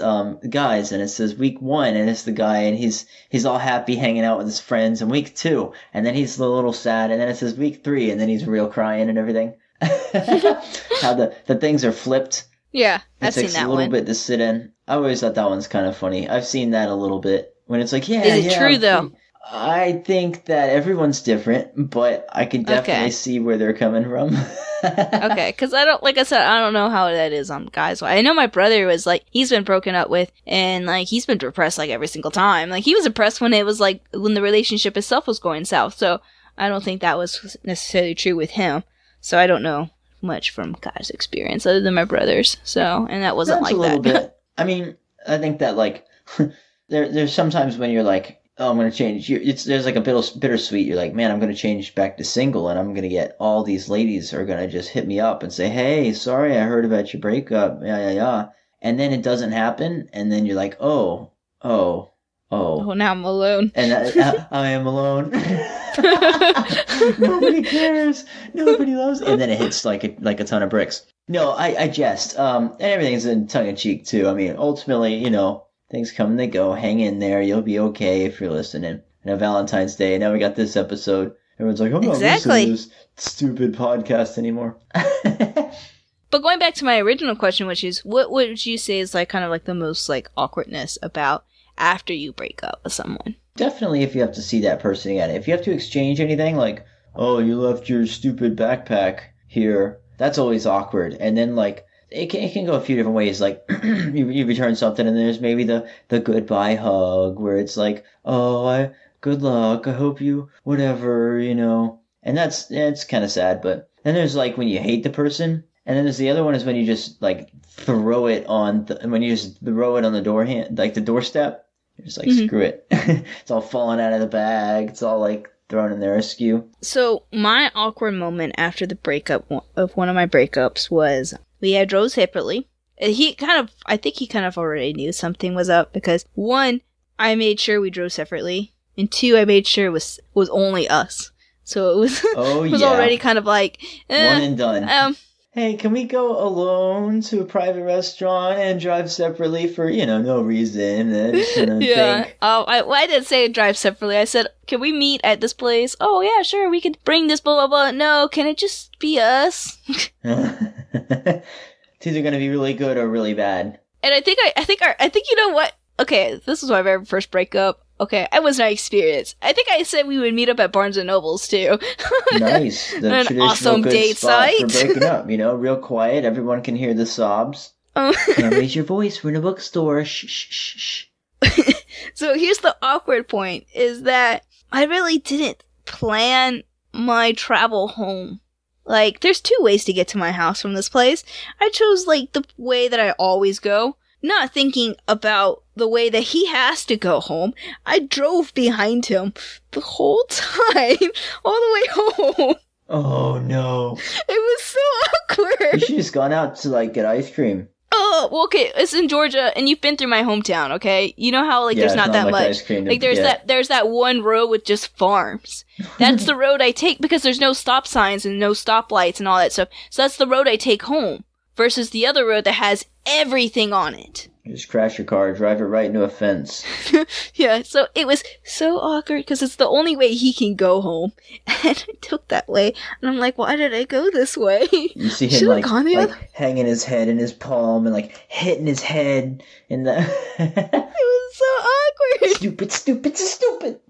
guys, and it says week 1, and it's the guy, and he's all happy hanging out with his friends, and week 2, and then he's a little sad, and then it says week 3, and then he's real crying and everything. How the things are flipped. Yeah, I've seen that one. It takes a little bit to sit in. I always thought that one's kind of funny. I've seen that a little bit when it's like, Is it true though? I think that everyone's different, but I can definitely see where they're coming from. Okay, because I don't know how that is on guys. I know my brother was like, he's been broken up with, and like he's been depressed like every single time. Like he was depressed when it was like when the relationship itself was going south. So I don't think that was necessarily true with him. So I don't know much from Kai's experience other than my brother's. So, and that wasn't That's like a little that. bit. I mean, I think that like there's sometimes when you're like, oh, I'm gonna change. There's like a bittersweet. You're like, man, I'm gonna change back to single, and I'm gonna get all these ladies are gonna just hit me up and say, hey, sorry, I heard about your breakup. Yeah, yeah, yeah. And then it doesn't happen, and then you're like, oh, oh, oh. Oh, now I'm alone. And I am alone. Nobody cares. Nobody loves. And then it hits like a ton of bricks. No, I jest. And everything's in tongue in cheek too. I mean, ultimately, things come and they go. Hang in there. You'll be okay if you're listening. And Valentine's Day. And now we got this episode. Everyone's like, I'm not listening to this stupid podcast anymore. But going back to my original question, which is, what would you say is like kind of like the most like awkwardness about after you break up with someone? Definitely if you have to see that person again. If you have to exchange anything like, oh, you left your stupid backpack here, that's always awkward. And then like it can go a few different ways. Like you return something and there's maybe the goodbye hug where it's like, oh, good luck, I hope you whatever, And it's kind of sad, but then there's like when you hate the person. And then there's the other one is when you just like throw it on the doorstep. You're just like, screw it. It's all falling out of the bag. It's all like thrown in there askew. So my awkward moment after the breakup of one of my breakups was we had drove separately. I think he kind of already knew something was up because 1, I made sure we drove separately, and 2, I made sure it was only us. So it was was already kind of like one and done. Hey, can we go alone to a private restaurant and drive separately for, no reason? Yeah. I didn't say drive separately. I said, can we meet at this place? Oh, yeah, sure. We could bring this blah, blah, blah. No, can it just be us? It's either going to be really good or really bad. And I think you know what? Okay, this was my very first breakup. Okay, I was not experienced. I think I said we would meet up at Barnes & Noble's, too. Nice. The an traditional awesome good date spot site. for breaking up, real quiet. Everyone can hear the sobs. Can't raise your voice. We're in a bookstore. Shh, shh, shh, shh. So here's the awkward point, is that I really didn't plan my travel home. Like, there's 2 ways to get to my house from this place. I chose, like, the way that I always go, not thinking about the way that he has to go home. I drove behind him the whole time, all the way home. Oh, no. It was so awkward. You should have just gone out to, like, get ice cream. Oh, well, okay, it's in Georgia, and you've been through my hometown, okay? You know how, like, there's not that much. Ice cream like, there's that one road with just farms. That's the road I take because there's no stop signs and no stoplights and all that stuff. So that's the road I take home versus the other road that has everything on it. You just crash your car, drive it right into a fence. Yeah, so it was so awkward because it's the only way he can go home. And I took that way. And I'm like, why did I go this way? You see him like hanging his head in his palm and like hitting his head in the... It was so awkward. Stupid.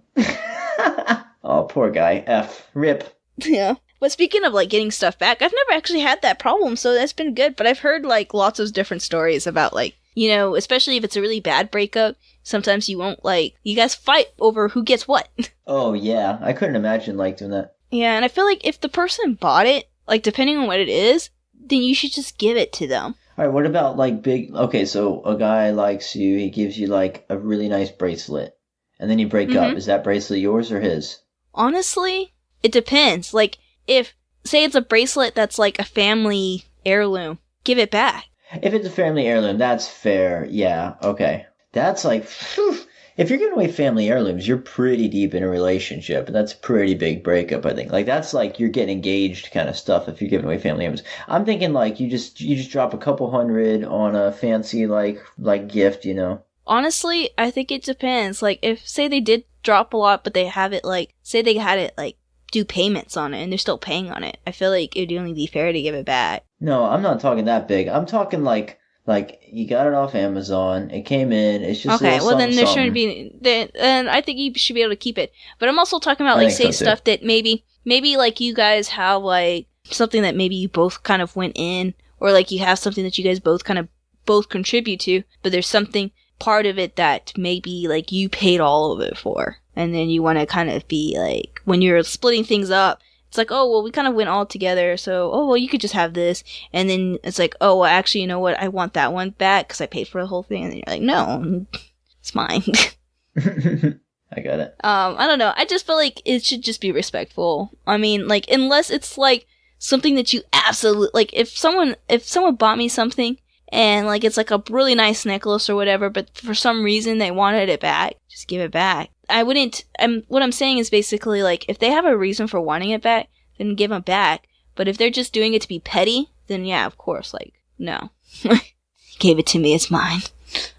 Oh, poor guy. F. Rip. Yeah. But speaking of, like, getting stuff back, I've never actually had that problem, so that's been good. But I've heard, like, lots of different stories about, like, especially if it's a really bad breakup, sometimes you won't, like, you guys fight over who gets what. Oh, yeah. I couldn't imagine, like, doing that. Yeah, and I feel like if the person bought it, like, depending on what it is, then you should just give it to them. All right, what about, like, okay, so a guy likes you, he gives you, like, a really nice bracelet, and then you break up. Is that bracelet yours or his? Honestly, it depends. Like, if, say it's a bracelet that's, like, a family heirloom, give it back. If it's a family heirloom, that's fair. Yeah, okay. That's like, if you're giving away family heirlooms, you're pretty deep in a relationship. That's a pretty big breakup, I think. Like, that's like you're getting engaged kind of stuff if you're giving away family heirlooms. I'm thinking like you just drop a couple $100 on a fancy like gift, Honestly, I think it depends. Like, if, say they did drop a lot, but they have it like, say they had it like, do payments on it and they're still paying on it, I feel like it would only be fair to give it back. No, I'm not talking that big. I'm talking like you got it off Amazon. It came in. It's just okay. Well, then there shouldn't be. Then I think you should be able to keep it. But I'm also talking about like say stuff that maybe like you guys have like something that maybe you both kind of went in, or like you have something that you guys both contribute to, but there's something part of it that maybe like you paid all of it for, and then you want to kind of be like when you're splitting things up. It's it's like, oh, well, we kind of went all together, so, oh, well, you could just have this. And then it's like, oh, well, actually, you know what? I want that one back because I paid for the whole thing. And then you're like, no, it's mine. I got it. I don't know. I just feel like it should just be respectful. I mean, like, unless it's like something that you absolutely like. If someone bought me something and like it's like a really nice necklace or whatever, but for some reason they wanted it back, just give it back. I wouldn't. What I'm saying is basically like if they have a reason for wanting it back, then give them back. But if they're just doing it to be petty, then yeah, of course, like no, you gave it to me, it's mine.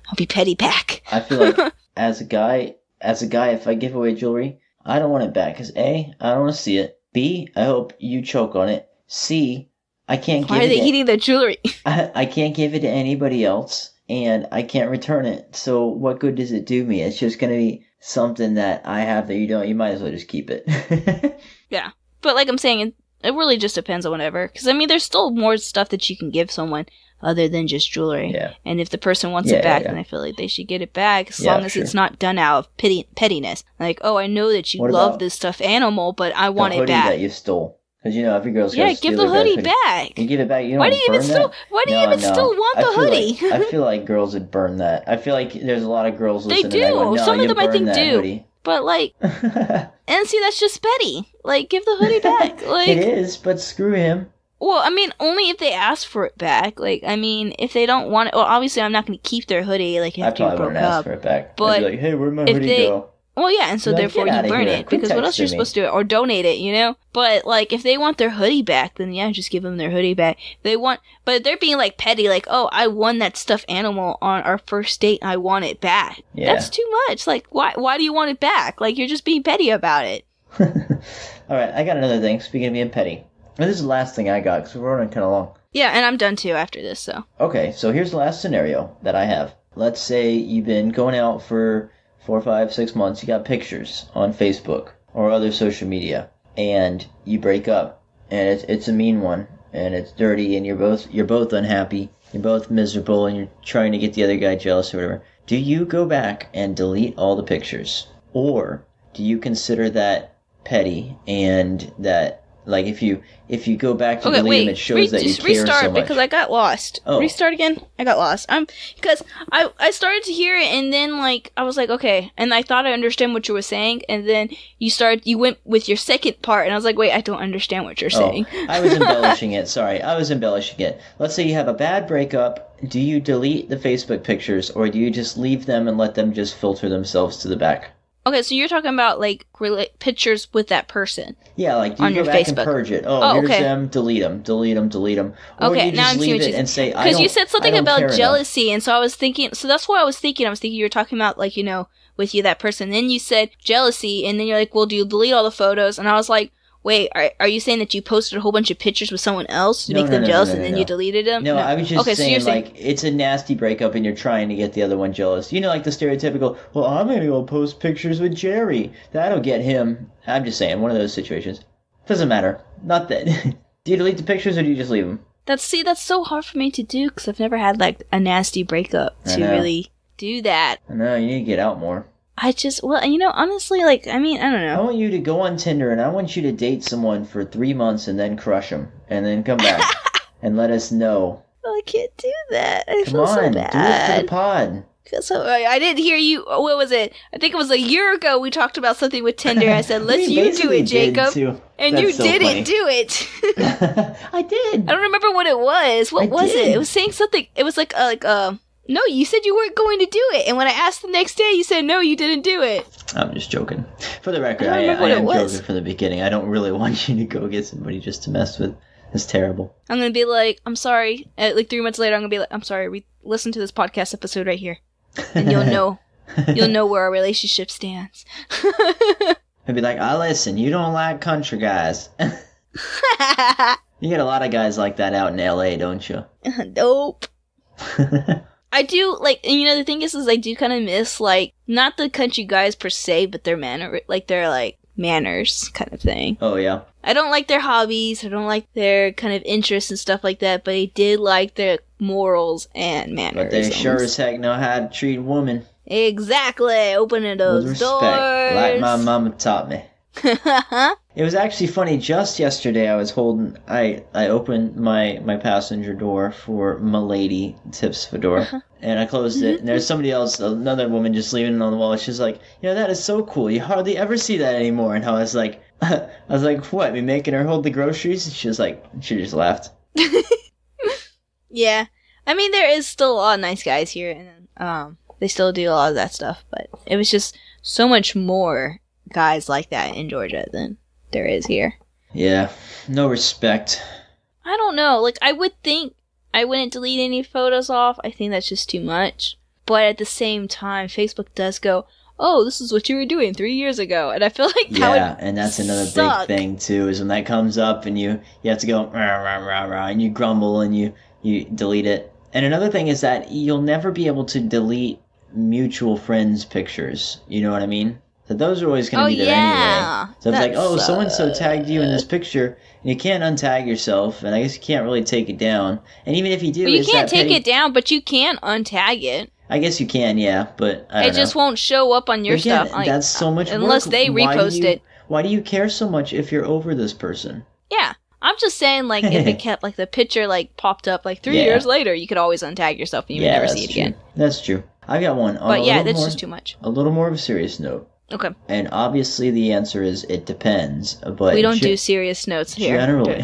I'll be petty back. I feel like as a guy, if I give away jewelry, I don't want it back. Because A, I don't want to see it. B, I hope you choke on it. C, I can't give it. Why are they eating the jewelry? I can't give it to anybody else, and I can't return it. So what good does it do me? It's just going to be something that I have that you don't. You might as well just keep it. Yeah. But like I'm saying, it really just depends on whatever. Because, I mean, there's still more stuff that you can give someone other than just jewelry. Yeah. And if the person wants it back, then I feel like they should get it back as long as it's not done out of pettiness. Like, oh, I know that you love this stuffed animal, but I want it back. The hoodie that you stole. Because, you know, every girl's going to steal give the hoodie back. You give it back. You don't Why do you even still want the hoodie? I feel like girls would burn that. I feel like there's a lot of girls listening to that. They do. Going, no, some of them I think do. Hoodie. But, like, and see, that's just petty. Like, give the hoodie back. Like, it is, but screw him. Well, I mean, only if they ask for it back. Like, I mean, if they don't want it, well, obviously I'm not going to keep their hoodie, like, after you broke up. I probably wouldn't ask for it back. But I'd be like, hey, where'd my hoodie go? Well, yeah, and so therefore you burn it, because what else are you supposed to do? Or donate it, you know? But, like, if they want their hoodie back, then yeah, just give them their hoodie back. But they're being, like, petty, like, oh, I won that stuffed animal on our first date, and I want it back. Yeah. That's too much. Like, why do you want it back? Like, you're just being petty about it. Alright, I got another thing, speaking of being petty. This is the last thing I got, because we're running kind of long. Yeah, and I'm done, too, after this, so. Okay, so here's the last scenario that I have. Let's say you've been going out for 4, 5, 6 months, you got pictures on Facebook or other social media, and you break up, and it's a mean one, and it's dirty, and you're both unhappy, you're both miserable, and you're trying to get the other guy jealous or whatever. Do you go back and delete all the pictures, or do you consider that petty and that? Like, if you go back to delete them, it shows that you care so much. Restart, because I got lost. Oh. Restart again? I got lost. Because I started to hear it, and then, like, I was like, okay. And I thought I understood what you were saying, and then you went with your second part, and I was like, wait, I don't understand what you're saying. I was embellishing it. Sorry, I was embellishing it. Let's say you have a bad breakup. Do you delete the Facebook pictures, or do you just leave them and let them just filter themselves to the back? Okay, so you're talking about, like, pictures with that person. Yeah, like, do you go back Facebook and purge it? Here's them, delete them. Or okay, do you now just I'm seeing leave what it and say, because you said something about jealousy, and so I was thinking, so that's what I was thinking. I was thinking you were talking about, like, you know, with you, that person. Then you said jealousy, and then you're like, well, do you delete all the photos? And I was like, wait, are you saying that you posted a whole bunch of pictures with someone else to make them jealous, and then you deleted them? No, I was just saying, like, it's a nasty breakup, and you're trying to get the other one jealous. You know, like the stereotypical, well, I'm going to go post pictures with Jerry. That'll get him. I'm just saying, one of those situations. Doesn't matter. Not that. Do you delete the pictures, or do you just leave them? That's so hard for me to do, because I've never had, like, a nasty breakup to really do that. I know, you need to get out more. Well, you know, honestly, like, I mean, I don't know. I want you to go on Tinder, and I want you to date someone for 3 months and then crush them, and then come back and let us know. Well, I can't do that. I feel so bad. Do it for the pod. So I didn't hear you. What was it? I think it was a year ago we talked about something with Tinder. I said, let's you do it, Jacob. And that's you so didn't funny. Do it. I did. I don't remember what it was. What was it? It was saying something. It was like no, you said you weren't going to do it. And when I asked the next day, you said, no, you didn't do it. I'm just joking. For the record, I am joking from the beginning. I don't really want you to go get somebody just to mess with. It's terrible. I'm going to be like, I'm sorry. Like 3 months later, I'm going to be like, I'm sorry. Listen to this podcast episode right here. And you'll know. You'll know where our relationship stands. I'd be like, listen, you don't like country guys. You get a lot of guys like that out in LA, don't you? Nope. I do, like, and you know, the thing is I do kind of miss, like, not the country guys per se, but their manners kind of thing. Oh, yeah. I don't like their hobbies, I don't like their kind of interests and stuff like that, but I did like their morals and manners. But they sure as heck know how to treat a woman. Exactly, opening those doors. Like my mama taught me. It was actually funny. Just yesterday, I opened my passenger door for Milady Tips Fedora, and I closed it. And there's somebody else, another woman, just leaving it on the wall. She's like, that is so cool. You hardly ever see that anymore. And I was like, what? Me making her hold the groceries? She just laughed. Yeah, I mean, there is still a lot of nice guys here, and they still do a lot of that stuff. But it was just so much more guys like that in Georgia than there is here. Yeah, no respect. I don't know. Like, I would think I wouldn't delete any photos off. I think that's just too much. But at the same time, Facebook does go, oh, this is what you were doing 3 years ago. And I feel like that would and that's another suck. big thing, too, is when that comes up and you have to go, rah, rah, rah, rah, and you grumble and you delete it. And another thing is that you'll never be able to delete mutual friends' pictures. You know what I mean? So those are always going to be there anyway. So it's like, so-and-so tagged you in this picture, and you can't untag yourself, and I guess you can't really take it down. And even if you do... Well, you can't take it down, but you can untag it. I guess you can, yeah, but I don't know. It just won't show up on your stuff. Like, that's so much work. Unless they repost it. Why do you care so much if you're over this person? Yeah. I'm just saying, like, if it kept, like, the picture, like, popped up, like, 3 years later, you could always untag yourself and you would never see it again. That's true. I've got one. But yeah, that's just too much. A little more of a serious note. Okay. And obviously the answer is it depends. But we don't do serious notes here. Generally.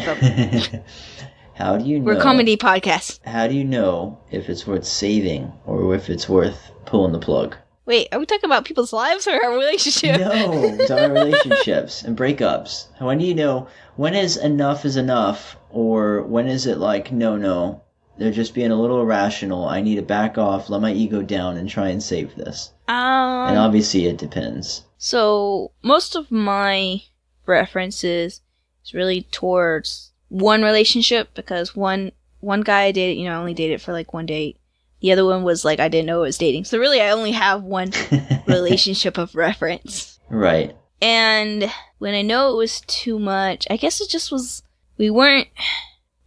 How do you know? We're a comedy podcast. How do you know if it's worth saving or if it's worth pulling the plug? Wait, are we talking about people's lives or our relationship? No, it's our relationships and breakups. When do you know when is enough or when is it like, no, they're just being a little irrational. I need to back off, let my ego down, and try and save this. And obviously it depends. So, most of my references is really towards one relationship, because one guy I dated, I only dated for like one date. The other one was like I didn't know I was dating. So really I only have one relationship of reference. Right. And when I know it was too much, I guess it just was, we weren't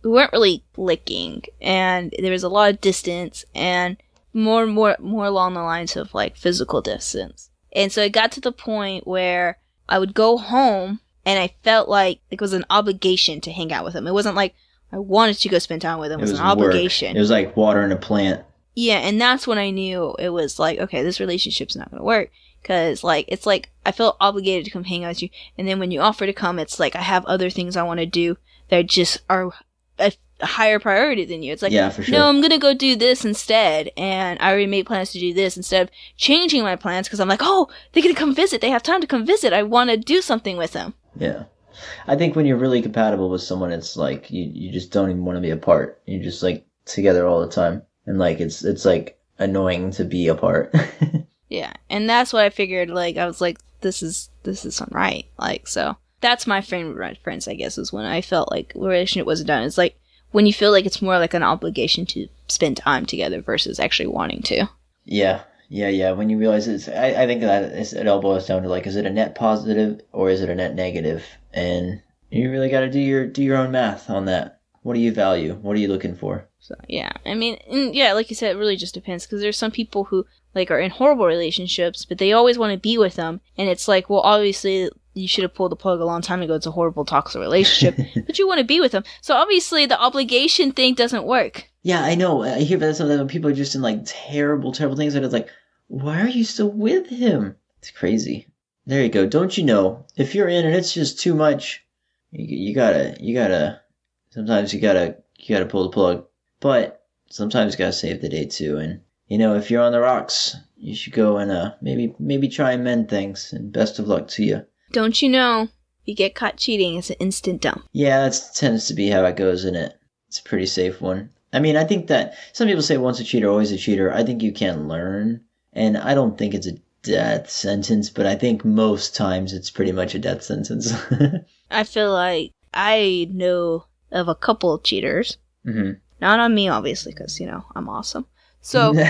really clicking, and there was a lot of distance and more along the lines of like physical distance. And so it got to the point where I would go home and I felt like it was an obligation to hang out with him. It wasn't like I wanted to go spend time with him. It was an obligation. It was like watering a plant. Yeah, and that's when I knew it was like, okay, this relationship's not going to work. Because, like, it's like I felt obligated to come hang out with you. And then when you offer to come, it's like I have other things I want to do that just are a higher priority than you. It's like, yeah, for sure. No, I'm going to go do this instead. And I already made plans to do this instead of changing my plans because I'm like, oh, they're going to come visit. They have time to come visit. I want to do something with them. Yeah. I think when you're really compatible with someone, it's like you just don't even want to be apart. You're just like together all the time. And like it's like annoying to be apart. Yeah, and that's what I figured. Like I was like, this is not right. Like, so that's my frame of reference, I guess, is when I felt like the relationship wasn't done. It's like when you feel like it's more like an obligation to spend time together versus actually wanting to. Yeah. When you realize I think that it all boils down to like, is it a net positive or is it a net negative? And you really got to do your own math on that. What do you value? What are you looking for? So yeah, I mean, and yeah, like you said, it really just depends, because there's some people who like are in horrible relationships, but they always want to be with them, and it's like, well, obviously you should have pulled the plug a long time ago. It's a horrible toxic relationship, but you want to be with them, so obviously the obligation thing doesn't work. Yeah, I know. I hear about something when people are just in like terrible things, and it's like, why are you still with him? It's crazy. There you go. Don't you know, if you're in and it's just too much, you gotta sometimes you gotta pull the plug. But sometimes you gotta save the day too. And if you're on the rocks, you should go and maybe try and mend things. And best of luck to you. Don't you know, if you get caught cheating, it's an instant dump. Yeah, that tends to be how it goes, isn't it? It's a pretty safe one. I mean, I think that some people say once a cheater, always a cheater. I think you can learn, and I don't think it's a death sentence, but I think most times it's pretty much a death sentence. I feel like I know of a couple of cheaters. Mm-hmm. Not on me, obviously, because, I'm awesome. So, no,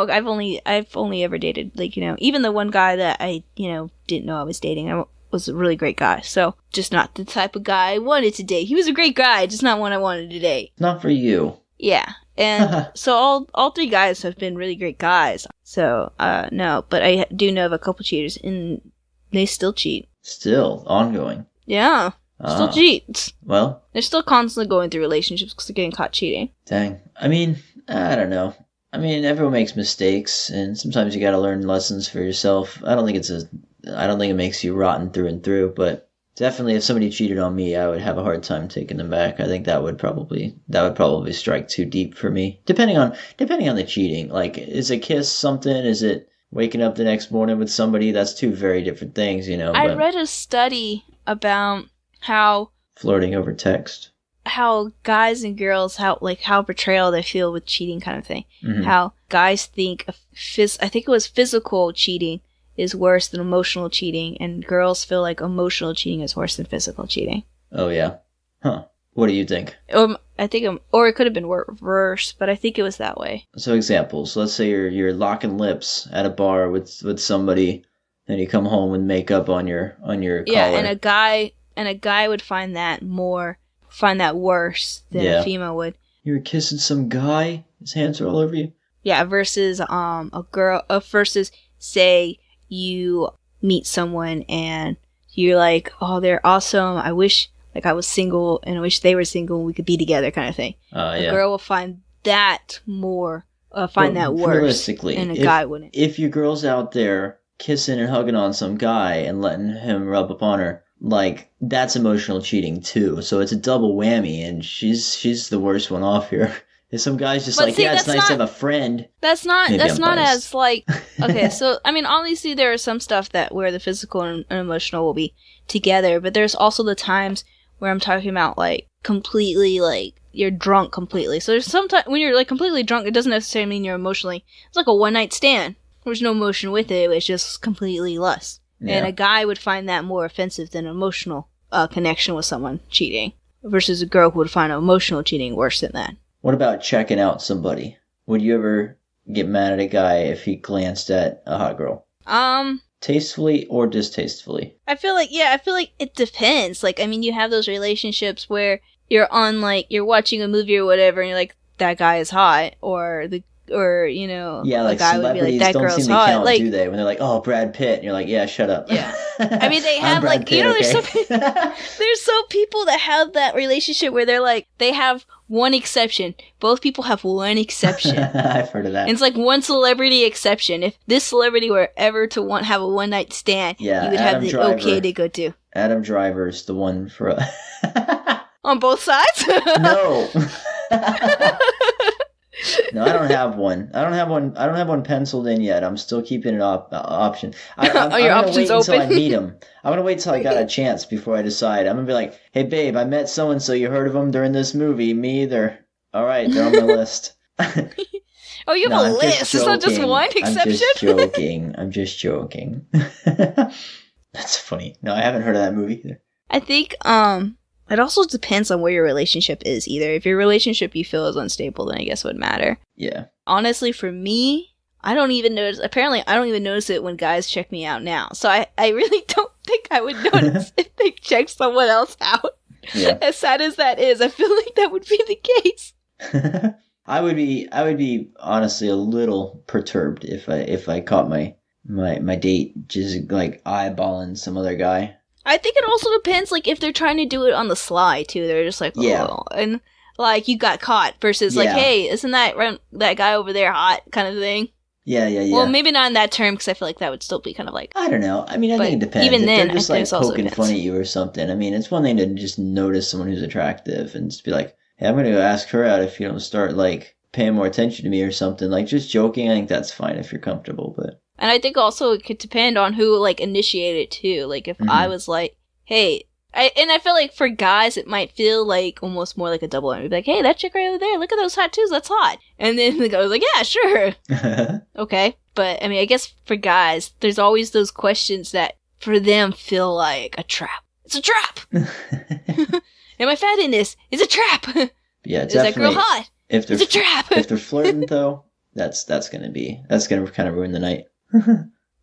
I've only ever dated, like, even the one guy that I, didn't know I was dating, I was a really great guy. So, just not the type of guy I wanted to date. He was a great guy, just not one I wanted to date. Not for you. Yeah. And so all three guys have been really great guys. So, no, but I do know of a couple cheaters, and they still cheat. Still ongoing. Yeah, still cheats. Well, They're still constantly going through relationships because they're getting caught cheating. dang. I mean, I don't know. I mean, everyone makes mistakes, and sometimes you got to learn lessons for yourself. I don't think it makes you rotten through and through, but definitely if somebody cheated on me, I would have a hard time taking them back. I think that would probably strike too deep for me. Depending on the cheating. Like, is a kiss something? Is it waking up the next morning with somebody? That's two very different things, you know. I read a study about how flirting over text. How guys and girls, how betrayal they feel with cheating kind of thing. Mm-hmm. How guys think I think it was physical cheating is worse than emotional cheating, and girls feel like emotional cheating is worse than physical cheating. Oh yeah, huh? What do you think? I think, or it could have been reverse, but I think it was that way. So examples. Let's say you're locking lips at a bar with somebody, and you come home with makeup on your collar. Yeah, and a guy would find that worse than a female would. You were kissing some guy, his hands are all over you. Yeah, versus a girl. Versus say you meet someone and you're like, oh, they're awesome. I wish I was single and I wish they were single and we could be together, kind of thing. A girl will find that more. Find that worse. Realistically, and a guy wouldn't. If your girl's out there kissing and hugging on some guy and letting him rub up on her, like, that's emotional cheating too. So it's a double whammy, and she's the worst one off here. If some guy's just it's nice to have a friend. That's not as like, okay, so I mean, obviously there are some stuff where the physical and emotional will be together, but there's also the times where I'm talking about like completely like you're drunk completely. So there's sometimes when you're like completely drunk, it doesn't necessarily mean you're emotionally. It's like a one night stand. There's no emotion with it. It's just completely lust. Yeah. And a guy would find that more offensive than emotional connection with someone cheating, versus a girl who would find emotional cheating worse than that. What about checking out somebody? Would you ever get mad at a guy if he glanced at a hot girl? Tastefully or distastefully? I feel like it depends. Like, I mean, you have those relationships where you're on, like, you're watching a movie or whatever, and you're like, that guy is hot, you know, yeah, like, a guy would be like, that girl's hot. Count, like, do they? When they're like, oh, Brad Pitt, and you're like, yeah, shut up. Yeah. I mean, they have like, Pitt, you know, okay? There's some people that have that relationship where they're like, they have one exception. Both people have one exception. I've heard of that. And it's like one celebrity exception. If this celebrity were ever to have a one night stand, you would have the okay to go to. Adam Driver's the one for on both sides? No. No, I don't have one. I don't have one penciled in yet. I'm still keeping it option. I'm your gonna options wait until open? I meet him. I'm gonna wait till I got a chance before I decide. I'm gonna be like, hey babe, I met so and so. You heard of them during this movie? Me either. All right, they're on my list. Oh, you have a list. It's not just one exception. I'm just joking. That's funny. No, I haven't heard of that movie either. I think it also depends on where your relationship is, either. If your relationship you feel is unstable, then I guess it would matter. Yeah. Honestly, for me, I don't even notice it when guys check me out now. So I really don't think I would notice if they check someone else out. Yeah. As sad as that is, I feel like that would be the case. I would be honestly a little perturbed if I caught my date just like eyeballing some other guy. I think it also depends, like, if they're trying to do it on the sly, too. They're just like, oh, yeah. And, like, you got caught versus, like, hey, isn't that guy over there hot kind of thing? Yeah. Well, maybe not in that term, because I feel like that would still be kind of like... I don't know. I mean, I think it depends. Even then, they're just, like, poking fun at you or something. I mean, it's one thing to just notice someone who's attractive and just be like, hey, I'm going to go ask her out if you don't start, like, paying more attention to me or something. Like, just joking, I think that's fine if you're comfortable, but... And I think also it could depend on who, like, initiated, too. Like, if I was like, hey... I feel like for guys, it might feel like almost more like a double entry. Like, hey, that chick right over there, look at those tattoos, that's hot. And then the guy was like, yeah, sure. Okay. But, I mean, I guess for guys, there's always those questions that for them feel like a trap. It's a trap! Am I fat in this? It's a trap! Yeah, is that girl hot? It's a trap! If they're flirting, though, that's gonna kind of ruin the night.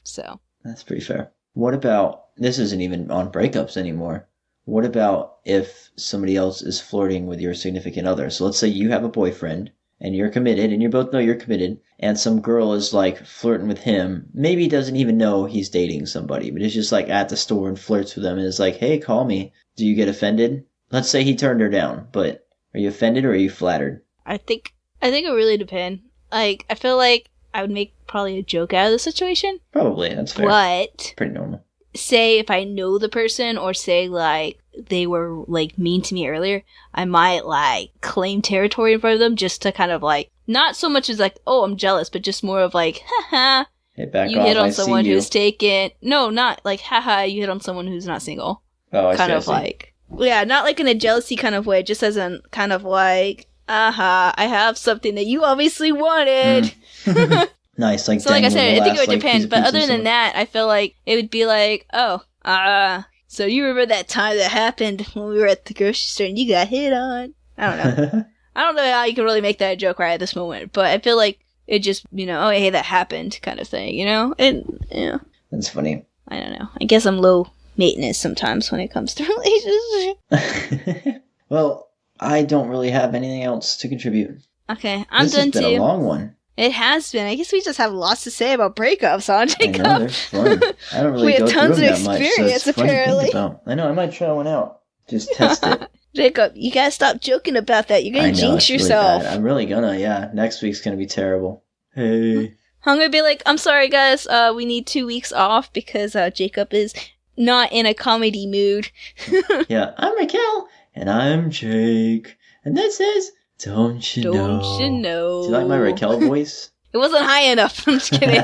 So. That's pretty fair. What about, this isn't even on breakups anymore. What about if somebody else is flirting with your significant other? So let's say you have a boyfriend and you're committed, and you both know you're committed, and some girl is like flirting with him, maybe he doesn't even know he's dating somebody, but is just like at the store and flirts with them and is like, hey, call me. Do you get offended? Let's say he turned her down, but are you offended or are you flattered? I think it really depends. Like, I feel like I would make probably a joke out of the situation. Probably, that's fair. But Pretty normal. say if I know the person, or say like they were like mean to me earlier, I might like claim territory in front of them just to kind of like, not so much as like, oh, I'm jealous, but just more of like, haha, hey, back you off, hit on I someone see you. who's taken. No, not like, haha, you hit on someone who's not single. Oh, I kind see, of like, yeah, not like in a jealousy kind of way, just as in kind of like, aha, I have something that you obviously wanted. Nice, like So like I said, I think it would like, depend. But other than that, I feel like it would be like, oh, so you remember that time that happened when we were at the grocery store and you got hit on? I don't know. I don't know how you can really make that a joke right at this moment, but I feel like it just, oh, hey, that happened kind of thing, And, That's funny. I don't know. I guess I'm low maintenance sometimes when it comes to relationships. Well, I don't really have anything else to contribute. Okay, I'm this done has been too. a long one. It has been. I guess we just have lots to say about breakups, huh, Jacob? I know, they're fun. I don't really We go have tons through of them that much, so experience, it's fun to apparently. think about. I know, I might try one out. Just test it. Jacob, you gotta stop joking about that. You're gonna I know, jinx it's yourself. Really bad. I'm really gonna, yeah. Next week's gonna be terrible. Hey. I'm gonna be like, I'm sorry, guys. We need 2 weeks off because Jacob is not in a comedy mood. Yeah, I'm Raquel, and I'm Jake. And this is Don't You Know. Don't you know? Do you like my Raquel voice? It wasn't high enough. I'm just kidding.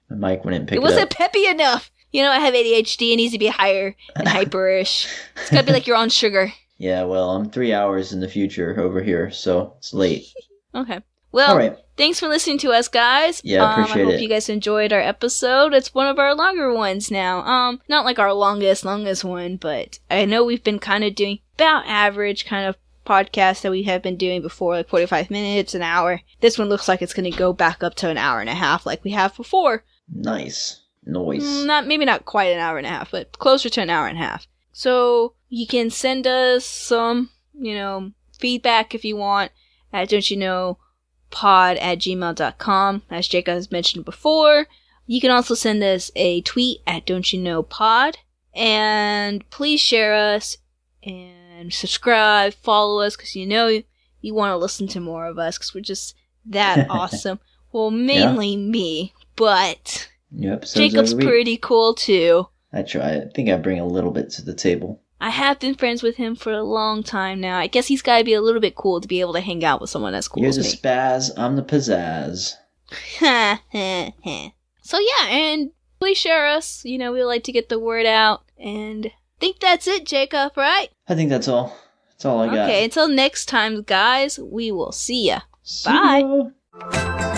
My mic wouldn't pick It it wasn't up. peppy enough. I have ADHD. It needs to be higher and hyperish. It's gotta be like you're on sugar. Yeah, well, I'm 3 hours in the future over here, so it's late. Okay. Well, All right. thanks for listening to us, guys. Yeah, appreciate I hope it. you guys enjoyed our episode. It's one of our longer ones now. Not like our longest one, but I know we've been kind of doing about average kind of podcasts that we have been doing before, like 45 minutes, an hour. This one looks like it's going to go back up to an hour and a half like we have before. Nice. Noise. Maybe not quite an hour and a half, but closer to an hour and a half. So you can send us some, feedback if you want at don'tyouknowpod@gmail.com, as Jacob has mentioned before. You can also send us a tweet at don'tyouknowpod, and please share us and subscribe, follow us, because you want to listen to more of us, because we're just that awesome. Well, mainly me, but New episodes Jacob's every week. pretty cool too. I try. I think I bring a little bit to the table. I have been friends with him for a long time now. I guess he's got to be a little bit cool to be able to hang out with someone as cool You're as the me. spaz, I'm the pizzazz. So yeah, and please share us. We like to get the word out. And I think that's it, Jacob, right? I think that's all. That's all I got. Okay, until next time, guys, we will see ya. See Bye. ya.